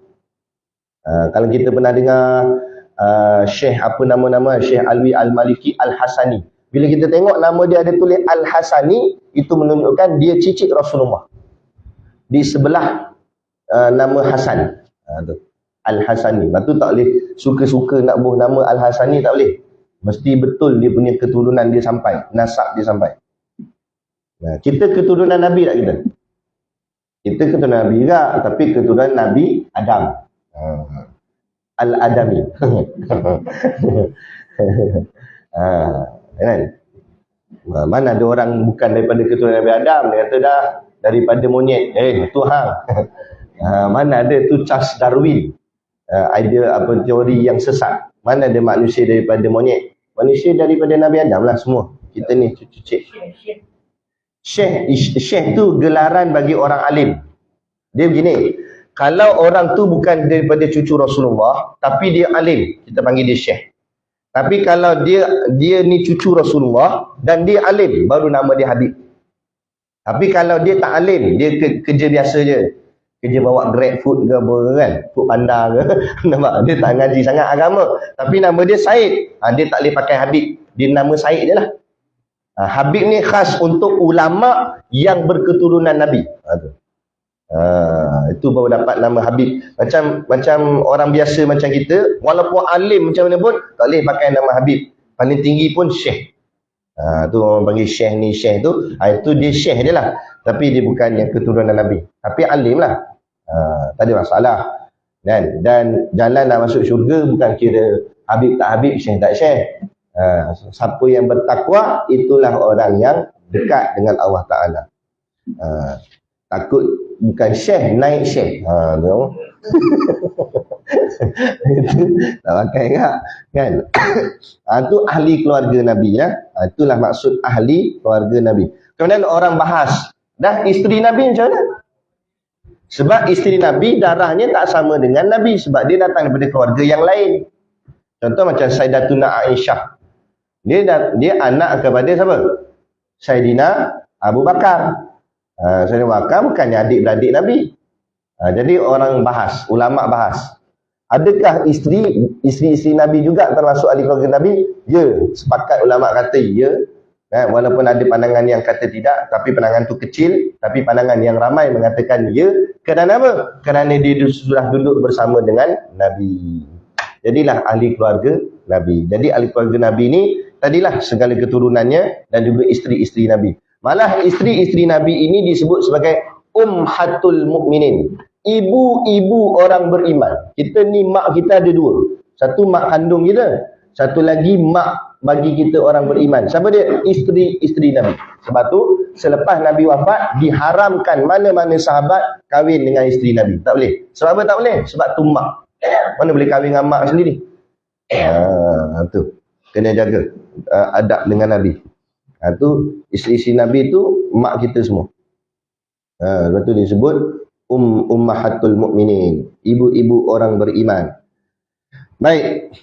Kalau kita pernah dengar Syekh apa nama-nama, Syekh Alwi Al-Maliki Al-Hasani. Bila kita tengok nama dia ada tulis Al-Hasani, itu menunjukkan dia cicit Rasulullah. Di sebelah nama Hasan. Al-Hasani. Lepas tu tak boleh suka-suka nak buh nama Al-Hasani, tak boleh. Mesti betul dia punya keturunan dia sampai, nasab dia sampai. Kita keturunan Nabi tak kita? Kita keturunan Nabi juga, tapi keturunan Nabi Adam. Al-Adami. Kan? Mana ada orang bukan daripada keturunan Nabi Adam, dia kata dah daripada monyet. Itu hang. Mana ada tu Charles Darwin. Idea apa teori yang sesat. Mana ada manusia daripada monyet? Manusia daripada Nabi Adam lah semua. Kita ni cucu-cucu. Syekh tu gelaran bagi orang alim. Dia begini, kalau orang tu bukan daripada cucu Rasulullah, tapi dia alim, kita panggil dia syekh. Tapi kalau dia ni cucu Rasulullah dan dia alim, baru nama dia Habib. Tapi kalau dia tak alim, dia kerja biasa je. Kerja bawa grab food ke apa kan, food panda ke. Nampak? Dia tak ngaji sangat agama. Tapi nama dia Said. Dia tak boleh pakai Habib. Dia nama Said je lah. Habib ni khas untuk ulama yang berketurunan Nabi. Itu baru dapat nama Habib. Macam orang biasa macam kita, walaupun alim macam mana pun, tak boleh pakai nama Habib. Paling tinggi pun Syekh. Tu orang panggil Syekh ni, Syekh tu. Itu dia Syekh dia lah. Tapi dia bukan yang keturunan Nabi. Tapi alim lah. Tak ada masalah. Dan jalan nak masuk syurga bukan kira Habib tak Habib, Syekh tak Syekh. Siapa yang bertakwa, itulah orang yang dekat dengan Allah Ta'ala. Takut bukan Syekh, naik Syekh. Itu tak pakai kan? Itu ahli keluarga Nabi ya. Itulah maksud ahli keluarga Nabi. Kemudian orang bahas, dah isteri Nabi macam mana? Sebab isteri Nabi darahnya tak sama dengan Nabi, sebab dia datang daripada keluarga yang lain. Contoh macam Sayyidatuna Aisyah. Dia anak kepada siapa? Sayyidina Abu Bakar. Sayyidina Abu Bakar bukannya adik-beradik Nabi. Jadi orang bahas, ulama bahas. Adakah isteri-isteri Nabi juga termasuk ahli keluarga Nabi? Ya, sepakat ulama kata ya. Walaupun ada pandangan yang kata tidak, tapi pandangan tu kecil, tapi pandangan yang ramai mengatakan ya. Kerana apa? Kerana dia sudah duduk bersama dengan Nabi. Jadilah ahli keluarga Nabi. Jadi ahli keluarga Nabi ni tadilah segala keturunannya dan juga isteri-isteri Nabi. Malah isteri-isteri Nabi ini disebut sebagai ummahatul mukminin. Ibu-ibu orang beriman. Kita ni mak kita ada dua. Satu mak kandung kita, satu lagi mak bagi kita orang beriman. Siapa dia? Isteri-isteri Nabi. Sebab tu selepas Nabi wafat, diharamkan mana-mana sahabat kahwin dengan isteri Nabi. Tak boleh. Sebab apa tak boleh? Sebab tu mak. Mana boleh kahwin dengan mak sendiri? Tu kena jaga adab dengan Nabi. Tu isteri-isteri Nabi tu mak kita semua. Lepas tu disebut ummahatul mukminin, ibu-ibu orang beriman. Baik.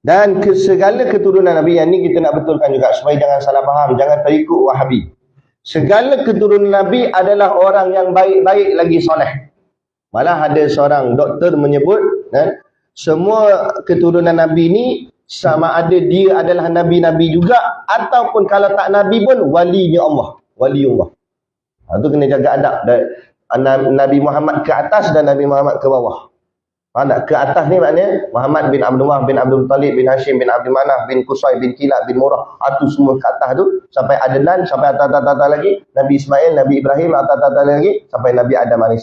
Dan segala keturunan Nabi, yang ni kita nak betulkan juga supaya jangan salah faham, jangan terikut Wahabi. Segala keturunan Nabi adalah orang yang baik-baik lagi soleh. Malah ada seorang doktor menyebut semua keturunan Nabi ni sama ada dia adalah Nabi-Nabi juga, ataupun kalau tak Nabi pun walinya Allah, waliullah. Itu kena jaga adab. Nabi Muhammad ke atas dan Nabi Muhammad ke bawah. Faham tak? Ke atas ni maknanya Muhammad bin Abdullah bin Abdul Muttalib bin Hashim bin Abdul Manaf bin Qusay bin Kilab bin Murrah. Itu semua ke atas tu. Sampai Adnan, sampai atas-atas lagi. Nabi Ismail, Nabi Ibrahim, atas-atas lagi. Sampai Nabi Adam AS.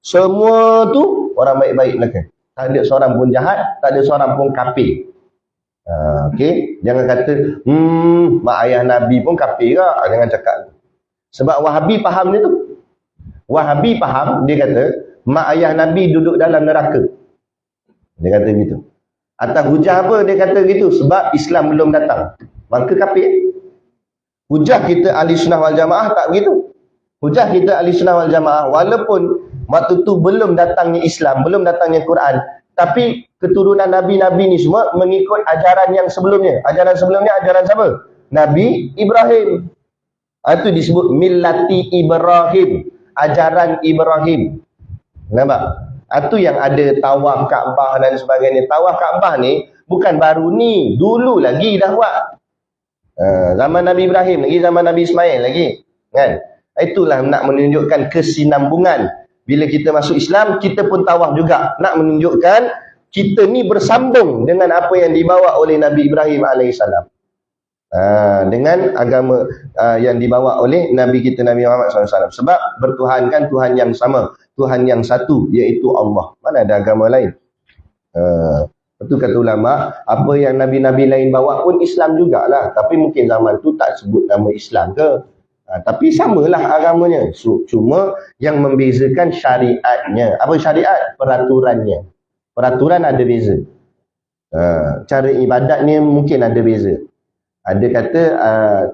Semua tu orang baik-baik belakang. Tak ada seorang pun jahat, tak ada seorang pun kafir. Okey, jangan kata mak ayah Nabi pun kafir ke? Jangan cakap. Sebab Wahabi faham dia tu. Wahabi faham, dia kata mak ayah Nabi duduk dalam neraka. Dia kata begitu. Atas hujah apa dia kata gitu? Sebab Islam belum datang. Maka kafir. Hujah kita ahli sunnah wal jamaah tak begitu. Hujah kita ahli sunnah wal jamaah, walaupun waktu tu belum datangnya Islam, belum datangnya Quran, tapi keturunan Nabi-Nabi ni semua mengikut ajaran yang sebelumnya. Ajaran sebelumnya ajaran siapa? Nabi Ibrahim. Itu disebut millati Ibrahim. Ajaran Ibrahim. Nampak? Itu yang ada tawaf Kaabah dan sebagainya. Tawaf Kaabah ni bukan baru ni. Dulu lagi dah buat. Zaman Nabi Ibrahim lagi, zaman Nabi Ismail lagi. Kan? Itulah nak menunjukkan kesinambungan. Bila kita masuk Islam, kita pun tawaf juga. Nak menunjukkan kita ni bersambung dengan apa yang dibawa oleh Nabi Ibrahim AS. Dengan agama yang dibawa oleh Nabi kita Nabi Muhammad SAW. Sebab bertuhankan Tuhan yang sama. Tuhan yang satu, iaitu Allah. Mana ada agama lain. Itu kata ulama, apa yang Nabi-Nabi lain bawa pun Islam jugalah. Tapi mungkin zaman tu tak sebut nama Islam ke. Tapi samalah agamanya. Cuma yang membezakan syariatnya. Apa syariat? Peraturannya. Peraturan ada beza. Cara ibadatnya mungkin ada beza. Ada kata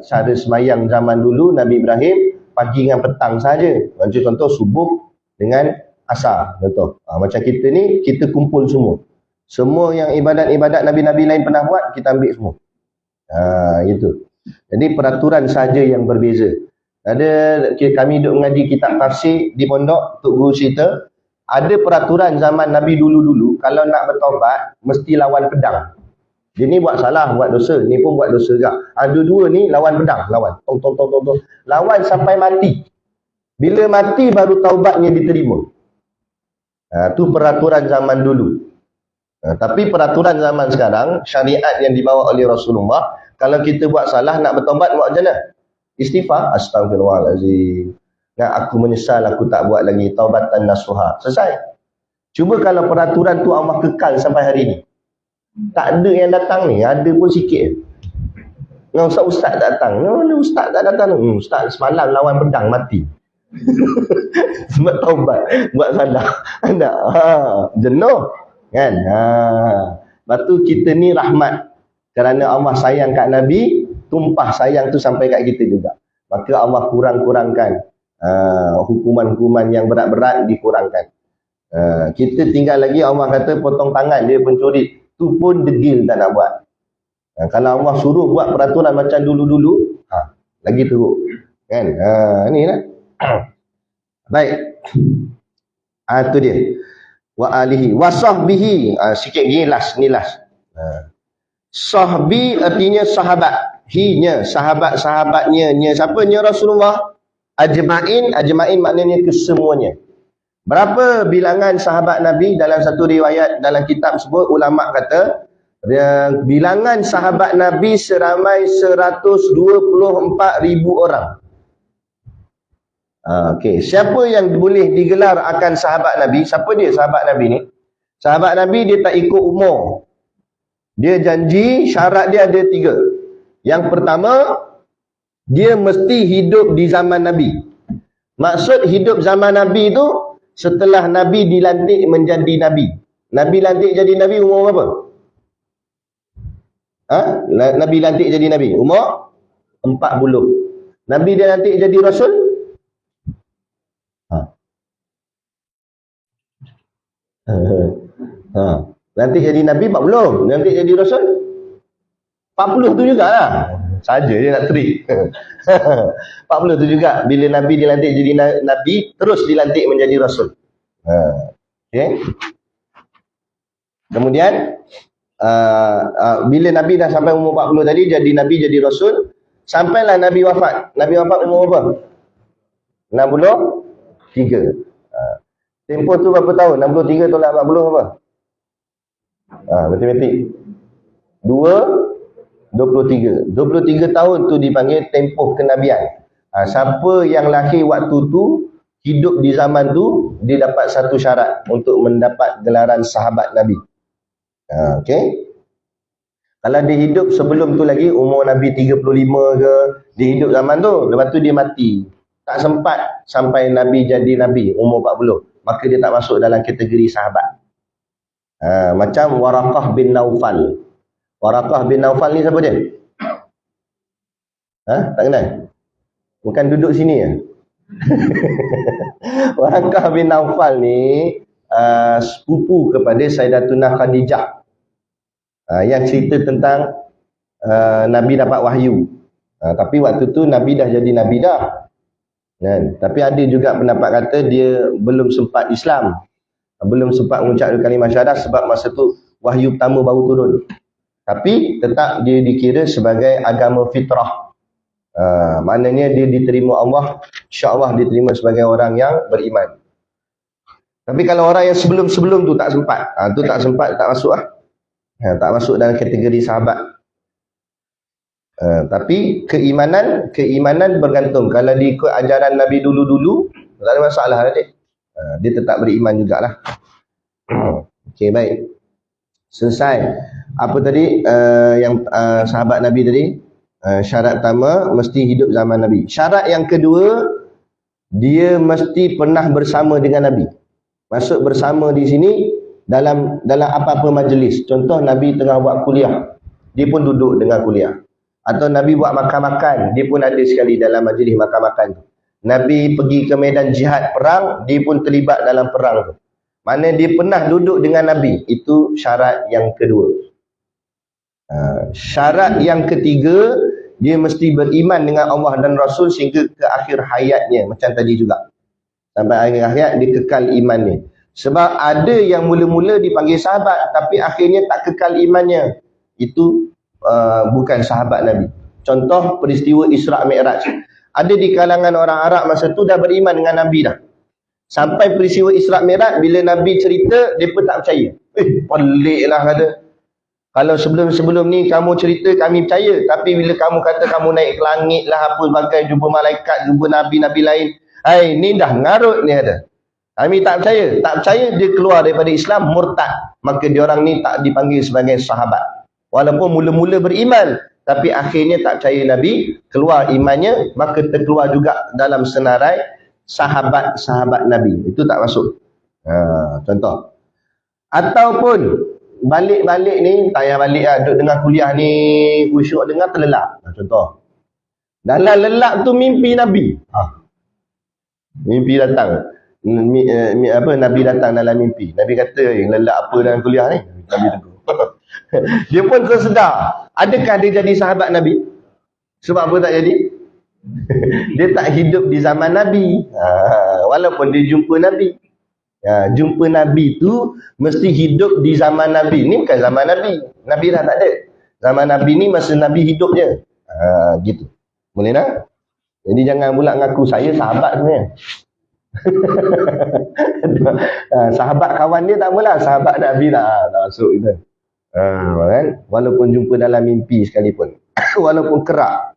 cara sembahyang zaman dulu Nabi Ibrahim pagi dengan petang saja. Macam contoh subuh dengan asar. Contoh. Macam kita ni, kita kumpul semua. Semua yang ibadat-ibadat Nabi-Nabi lain pernah buat, kita ambil semua. Gitu. Jadi peraturan saja yang berbeza. Kami duduk mengaji kitab tafsir di pondok, Tok Guru cerita, ada peraturan zaman Nabi dulu-dulu, kalau nak bertaubat, mesti lawan pedang. Dia ni buat salah, buat dosa. Ni pun buat dosa juga. Dua-dua ni lawan pedang. Lawan. Tong. Lawan sampai mati. Bila mati, baru taubatnya diterima. Itu peraturan zaman dulu. Tapi peraturan zaman sekarang, syariat yang dibawa oleh Rasulullah, kalau kita buat salah, nak bertaubat, buat macam mana? Istighfar. Astagfirullahaladzim. Aku menyesal, aku tak buat lagi. Taubatan nasuha. Selesai. Cuba kalau peraturan tu Allah kekal sampai hari ni. Tak ada yang datang ni. Ada pun sikit. Ustaz tak datang. Ustaz tak datang. Ustaz semalam lawan pedang mati. Sebab taubat. Buat salah. Jenuh. Kan? Lepas tu kita ni rahmat. Kerana Allah sayang kat Nabi, tumpah sayang tu sampai kat kita juga. Maka Allah kurang-kurangkan hukuman-hukuman yang berat-berat dikurangkan. Kita tinggal lagi Allah kata potong tangan dia pencuri. Tu pun degil tak nak buat. Kalau Allah suruh buat peraturan macam dulu-dulu, lagi teruk. Kan? Ni lah. Baik. Itu dia. Wa alihi wa sahbihi. Sikit gini last. Sahbi artinya sahabat. Hinya, sahabat-sahabatnya. Siapa? Nya Rasulullah. Ajma'in maknanya kesemuanya. Berapa bilangan sahabat Nabi? Dalam satu riwayat dalam kitab sebut, ulama kata bilangan sahabat Nabi seramai 124,000 orang. Okey, siapa yang boleh digelar akan sahabat Nabi? Siapa dia sahabat Nabi ni? Sahabat Nabi dia tak ikut umur. Dia janji, syarat dia ada 3. Yang pertama, dia mesti hidup di zaman Nabi. Maksud hidup zaman Nabi itu setelah Nabi dilantik menjadi Nabi. Nabi lantik jadi Nabi umur berapa? Nabi lantik jadi Nabi umur 40. Nabi dia lantik jadi Rasul? Lantik jadi Nabi 40. Lantik jadi Rasul? 40 tu jugalah. Saja dia nak trik. 40 tu juga. Bila Nabi dilantik jadi Nabi, terus dilantik menjadi Rasul. Okay. Kemudian, bila Nabi dah sampai umur 40 tadi, jadi Nabi, jadi Rasul. Sampailah Nabi wafat. Nabi wafat umur berapa? 63. Tempoh tu berapa tahun? 63 tolak 40 apa? Matematik. 23 tahun tu dipanggil tempoh kenabian. Siapa yang lahir waktu tu, hidup di zaman tu, dia dapat satu syarat untuk mendapat gelaran sahabat Nabi. Okey. Kalau dia hidup sebelum tu lagi, umur Nabi 35 ke, dia hidup zaman tu, lepas tu dia mati, tak sempat sampai Nabi jadi Nabi, umur 40, maka dia tak masuk dalam kategori sahabat. Macam Waraqah bin Naufal. Waraqah bin Naufal ni siapa dia? Tak kenal? Bukan duduk sini ya? Waraqah bin Naufal ni sepupu kepada Sayyidatuna Khadijah, yang cerita tentang Nabi dapat wahyu. Tapi waktu tu Nabi dah jadi Nabi dah. Kan? Tapi ada juga pendapat kata dia belum sempat Islam, belum sempat mengucapkan kalimah syahadah sebab masa tu wahyu pertama baru turun. Tapi tetap dia dikira sebagai agama fitrah. Maknanya dia diterima Allah, insya-Allah diterima sebagai orang yang beriman. Tapi kalau orang yang sebelum-sebelum tu tak sempat, tu tak sempat, tak masuk lah. Tak masuk dalam kategori sahabat. Tapi keimanan bergantung. Kalau diikut ajaran Nabi dulu-dulu, tak ada masalah lah dia. Dia tetap beriman jugalah. Okey, baik. Selesai. Apa tadi yang sahabat Nabi tadi? Syarat pertama mesti hidup zaman Nabi. Syarat yang kedua, dia mesti pernah bersama dengan Nabi. Maksud bersama di sini dalam apa-apa majlis. Contoh Nabi tengah buat kuliah, dia pun duduk dengan kuliah. Atau Nabi buat makan-makan, dia pun ada sekali dalam majlis makan-makan tu. Nabi pergi ke medan jihad perang, dia pun terlibat dalam perang tu. Mana dia pernah duduk dengan Nabi. Itu syarat yang kedua. Syarat yang ketiga, dia mesti beriman dengan Allah dan Rasul sehingga ke akhir hayatnya. Macam tadi juga, sampai akhir hayat dia kekal imannya. Sebab ada yang mula-mula dipanggil sahabat tapi akhirnya tak kekal imannya. Itu bukan sahabat Nabi. Contoh peristiwa Isra' Mi'raj. Ada di kalangan orang Arab masa tu dah beriman dengan Nabi dah. Sampai peristiwa Isra' Mi'raj, bila Nabi cerita, mereka tak percaya. Pelik lah kata. Kalau sebelum-sebelum ni kamu cerita kami percaya, tapi bila kamu kata kamu naik ke langit lah apa sebagainya, jumpa malaikat, jumpa Nabi-Nabi lain, ni dah ngarut ni ada. Kami tak percaya. Tak percaya, dia keluar daripada Islam, murtad. Maka diorang ni tak dipanggil sebagai sahabat. Walaupun mula-mula beriman, tapi akhirnya tak percaya Nabi, keluar imannya, maka terkeluar juga dalam senarai sahabat-sahabat Nabi. Itu tak masuk. Contoh. Ataupun balik-balik ni, tak payah balik lah, duduk dengar kuliah ni, khusyuk dengar terlelap. Contoh. Dalam lelap tu mimpi Nabi. Mimpi datang. Nabi datang dalam mimpi. Nabi kata, lelap apa dalam kuliah ni? Nabi tegur. Dia pun tersedar. Adakah dia jadi sahabat Nabi? Sebab apa tak jadi? Dia tak hidup di zaman Nabi. Walaupun dia jumpa Nabi. Jumpa Nabi tu mesti hidup di zaman Nabi. Ni bukan zaman Nabi. Nabi dah tak ada. Zaman Nabi ni masa Nabi hidup je. Gitu. Boleh tak? Jadi jangan pula ngaku saya sahabat sebenarnya. Sahabat kawan dia tak apalah, sahabat Nabi tak masuk kita. Kan? Walaupun jumpa dalam mimpi sekalipun. Walaupun kerak.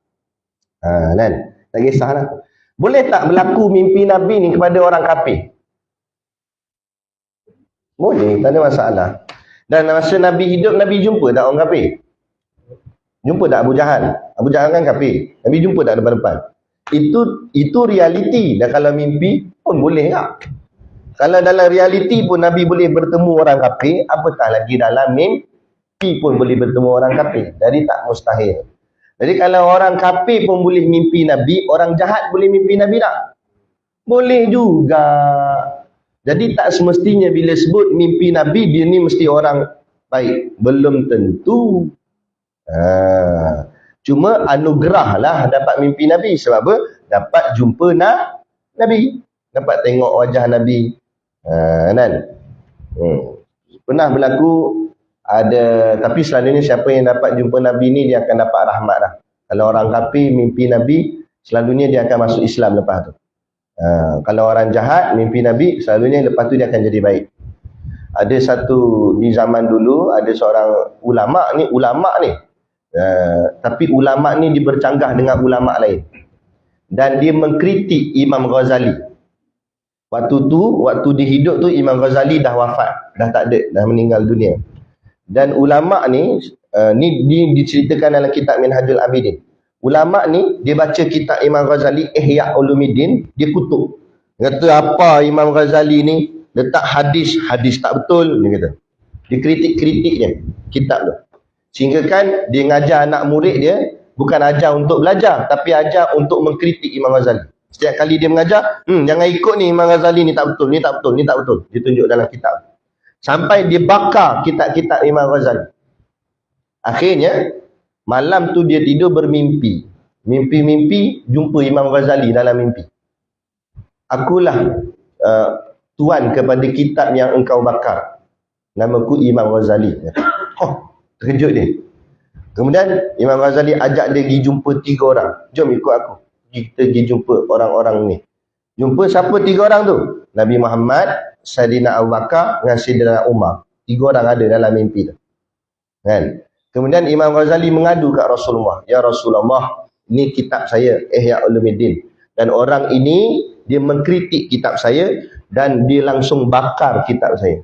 Kan? Tak kisahlah. Boleh tak berlaku mimpi Nabi ni kepada orang kafir? Boleh, tak ada masalah. Dan masa Nabi hidup, Nabi jumpa tak orang kafir? Jumpa tak Abu Jahal? Abu Jahal kan kafir. Nabi jumpa tak depan-depan? Itu realiti. Dan kalau mimpi pun boleh tak? Kalau dalam realiti pun Nabi boleh bertemu orang kafir, apatah lagi dalam mimpi pun boleh bertemu orang kafir. Jadi tak mustahil. Jadi kalau orang kafir pun boleh mimpi Nabi, orang jahat boleh mimpi Nabi tak? Boleh juga. Jadi tak semestinya bila sebut mimpi Nabi, dia ni mesti orang baik. Belum tentu. Cuma anugerah lah dapat mimpi Nabi. Sebab apa? Dapat jumpa Nabi. Dapat tengok wajah Nabi. Kan? Pernah berlaku ada, tapi selalunya siapa yang dapat jumpa Nabi ni, dia akan dapat rahmat lah. Kalau orang kafir mimpi Nabi, selalunya dia akan masuk Islam lepas tu. Kalau orang jahat mimpi Nabi, selalunya lepas tu dia akan jadi baik. Ada satu di zaman dulu, ada seorang ulama ni, tapi ulama ni dia bercanggah dengan ulama lain. Dan dia mengkritik Imam Ghazali. Waktu dia hidup tu Imam Ghazali dah wafat, dah tak ada, dah meninggal dunia. Dan ulama ni, ni diceritakan dalam kitab Minhajul Abidin. Ulama ni, dia baca kitab Imam Ghazali, Ihya Ulumuddin, dia kutuk. Dia kata, apa Imam Ghazali ni letak hadis tak betul, dia kata. Dia kritik-kritik dia, kitab tu. Sehingga kan, dia ngajar anak murid dia, bukan ajar untuk belajar, tapi ajar untuk mengkritik Imam Ghazali. Setiap kali dia mengajar, jangan ikut ni Imam Ghazali ni tak betul, ni tak betul, ni tak betul. Dia tunjuk dalam kitab. Sampai dia bakar kitab-kitab Imam Ghazali. Akhirnya, malam tu dia tidur bermimpi. Mimpi jumpa Imam Ghazali dalam mimpi. Akulah tuan kepada kitab yang engkau bakar. Namaku Imam Ghazali. Terkejut dia. Kemudian Imam Ghazali ajak dia pergi jumpa 3 orang. Jom ikut aku. Kita pergi jumpa orang-orang ni. Jumpa siapa 3 orang tu? Nabi Muhammad, Sayyidina Abu Bakar dengan Sayyidina Umar. 3 orang ada dalam mimpi tu. Kan? Kemudian Imam Ghazali mengadu kat Rasulullah. Ya Rasulullah, ni kitab saya, Ihya Ulumuddin. Dan orang ini, dia mengkritik kitab saya dan dia langsung bakar kitab saya.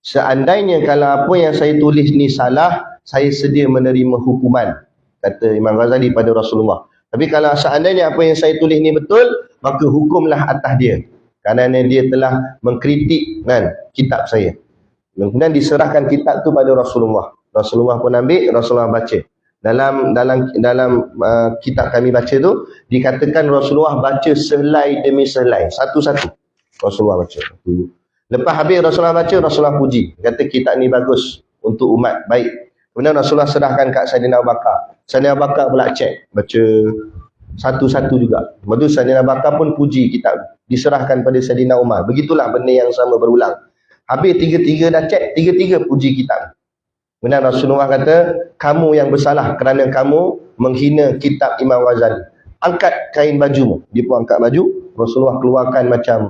Seandainya kalau apa yang saya tulis ni salah, saya sedia menerima hukuman, kata Imam Ghazali pada Rasulullah. Tapi kalau seandainya apa yang saya tulis ni betul, maka hukumlah atas dia, kerana dia telah mengkritik kan kitab saya. Kemudian diserahkan kitab tu pada Rasulullah. Rasulullah pun ambil, Rasulullah baca. Dalam kitab kami baca tu, dikatakan Rasulullah baca selai demi selai, satu-satu Rasulullah baca. Lepas habis Rasulullah baca, Rasulullah puji. Kata kitab ni bagus untuk umat, baik. Kemudian Rasulullah serahkan kat Sayyidina Abu Bakar. Sayyidina Abu Bakar pula cek, baca satu-satu juga. Lepas tu Sayyidina Abu Bakar pun puji kitab. Diserahkan pada Sayyidina Umar. Begitulah benda yang sama berulang. Habis tiga-tiga dah cek, tiga-tiga puji kitab. Kemudian Rasulullah kata, kamu yang bersalah kerana kamu menghina kitab Imam Ghazali. Angkat kain bajumu. Dia pun angkat baju. Rasulullah keluarkan macam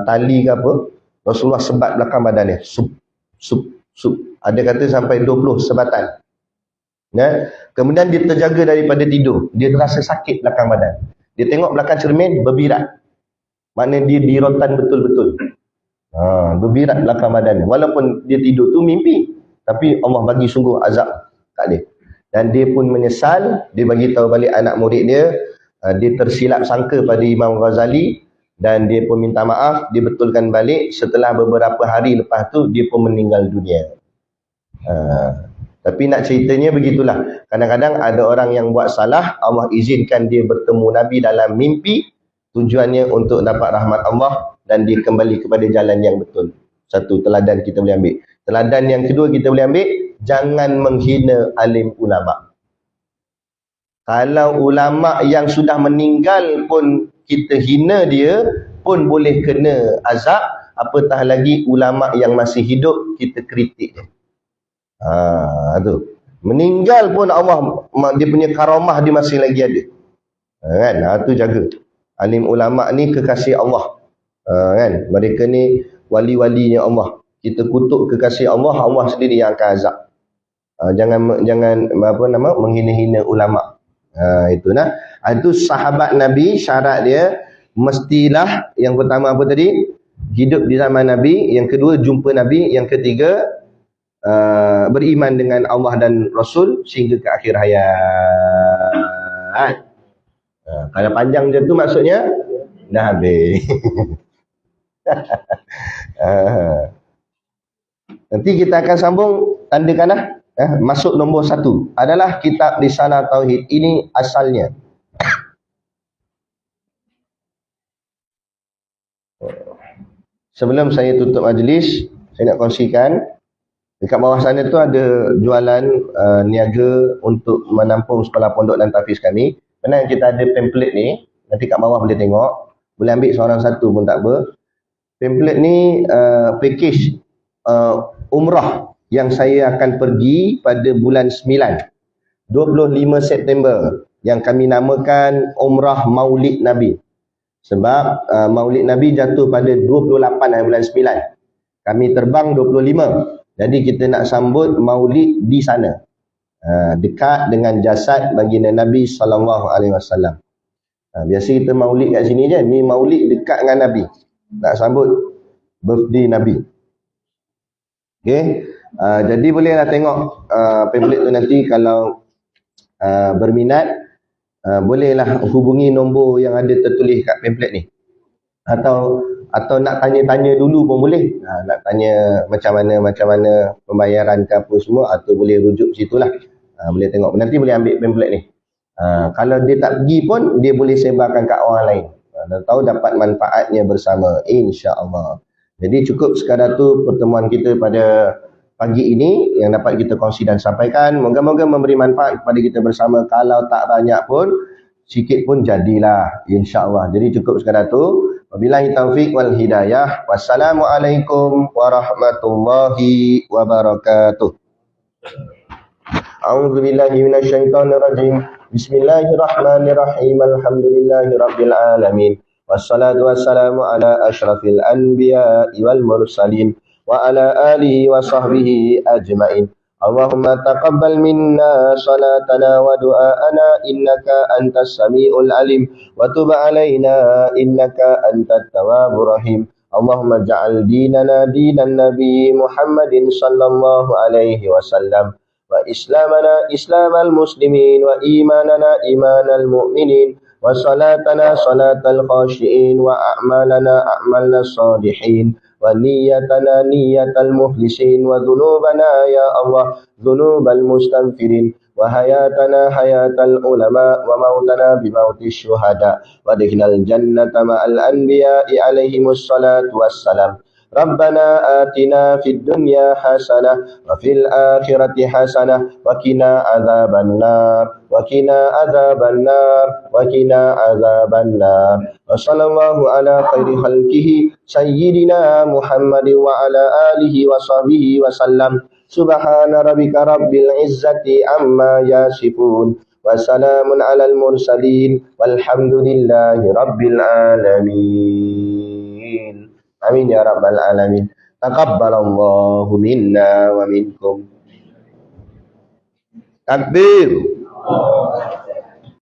tali ke apa. Rasulullah sebat belakang badan dia. Sup. Ada kata sampai 20 sebatan. Ya? Kemudian dia terjaga daripada tidur. Dia terasa sakit belakang badan. Dia tengok belakang cermin, berbirat. Maknanya dia dirotan betul-betul. Berbirat belakang badan dia. Walaupun dia tidur tu mimpi, tapi Allah bagi sungguh azab kat dia. Dan dia pun menyesal. Dia bagi tahu balik anak murid dia. Dia tersilap sangka pada Imam Ghazali. Dan dia pun minta maaf. Dia betulkan balik. Setelah beberapa hari lepas tu, dia pun meninggal dunia. Tapi nak ceritanya begitulah. Kadang-kadang ada orang yang buat salah, Allah izinkan dia bertemu Nabi dalam mimpi. Tujuannya untuk dapat rahmat Allah dan dia kembali kepada jalan yang betul. Satu teladan kita boleh ambil. Teladan yang kedua kita boleh ambil, jangan menghina alim ulama. Kalau ulama yang sudah meninggal pun kita hina dia, pun boleh kena azab. Apatah lagi ulama yang masih hidup, kita kritik dia. Tu. Meninggal pun Allah, dia punya karamah dia masih lagi ada. Kan? Tu jaga. Alim ulama ni kekasih Allah. Kan? Mereka ni wali-walinya Allah. Kita kutuk kekasih Allah, Allah sendiri yang akan azab. Jangan menghina-hina ulama. Itu nah. Itu sahabat Nabi, syarat dia mestilah yang pertama apa tadi? Hidup di zaman Nabi, yang kedua jumpa Nabi, yang ketiga beriman dengan Allah dan Rasul sehingga ke akhir hayat. Kalau panjang macam tu maksudnya dah habis. Nanti kita akan sambung tandakan dah. Masuk nombor 1 adalah kitab Risalah Tauhid. Ini asalnya. Sebelum saya tutup majlis, saya nak kongsikan dekat bawah sana tu ada jualan niaga untuk menampung sekolah pondok dan tahfiz kami. Mana kita ada pamphlet ni, nanti kat bawah boleh tengok. Boleh ambil seorang satu pun tak apa. Pamphlet ni package umrah yang saya akan pergi pada bulan 9, 25 September, yang kami namakan Umrah Maulid Nabi. Sebab Maulid Nabi jatuh pada 28 bulan 9. Kami terbang 25. Jadi kita nak sambut maulid di sana. Dekat dengan jasad baginda Nabi SAW. Biasa kita maulid kat sini je. Ni maulid dekat dengan Nabi. Nak sambut birthday Nabi. Okay. Jadi bolehlah tengok pamphlet tu nanti kalau berminat. Bolehlah hubungi nombor yang ada tertulis kat pamphlet ni. Atau nak tanya-tanya dulu pun boleh. Nak tanya macam mana pembayaran ke apa semua, atau boleh rujuk situlah. Boleh tengok. Nanti boleh ambil pamphlet ni. Kalau dia tak pergi pun, dia boleh sebarkan kat orang lain. Tahu dapat manfaatnya bersama, insya-Allah. Jadi cukup sekadar tu pertemuan kita pada pagi ini yang dapat kita kongsi dan sampaikan. Moga-moga memberi manfaat kepada kita bersama. Kalau tak banyak pun, sikit pun jadilah, insya-Allah. Jadi cukup sekadar tu. Wabillahi taufiq wal hidayah. Wassalamualaikum warahmatullahi wabarakatuh. A'udzu billahi minasyaitonir rajim. Bismillahirrahmanirrahim. Alhamdulillahirabbil alamin. Wassalatu wassalamu ala asyrafil anbiya'i wal mursalin wa ala alihi wa sahbihi ajmain. Allahumma taqabbal minna salatana wa du'aana innaka antas samiul alim wa tub alaina innaka antat tawwabur rahim. Allahumma ja'al dinana dinan nabi Muhammadin sallallahu alaihi wasallam wa islamana islamal muslimin wa imanana imanal mu'minin wa salatana salatal khashiin wa a'malana a'malnas salihin wa niyatana niyatal mukhlisin wa dhunubana ya Allah dhunubal mustaghfirin wa hayatana hayatal ulama wa mautana bimautis syuhada wa adkhilnal jannata ma'al anbiya'i alaihimus salatu wassalam. Rabbana atina fid dunya hasanah wa fil akhirati hasanah wa qina adzabannar wa qina adzabannar wa qina adzabannar. Wa sallallahu ala khairi khalqihi sayyidina Muhammadin wa ala alihi wa sahbihi wa sallam. Subhana rabbika rabbil izzati amma yasifun wa salamun alal mursalin walhamdulillahi rabbil alamin. Amin ya rabbal alamin. Taqabbalallahu minna wa minkum. Takbir.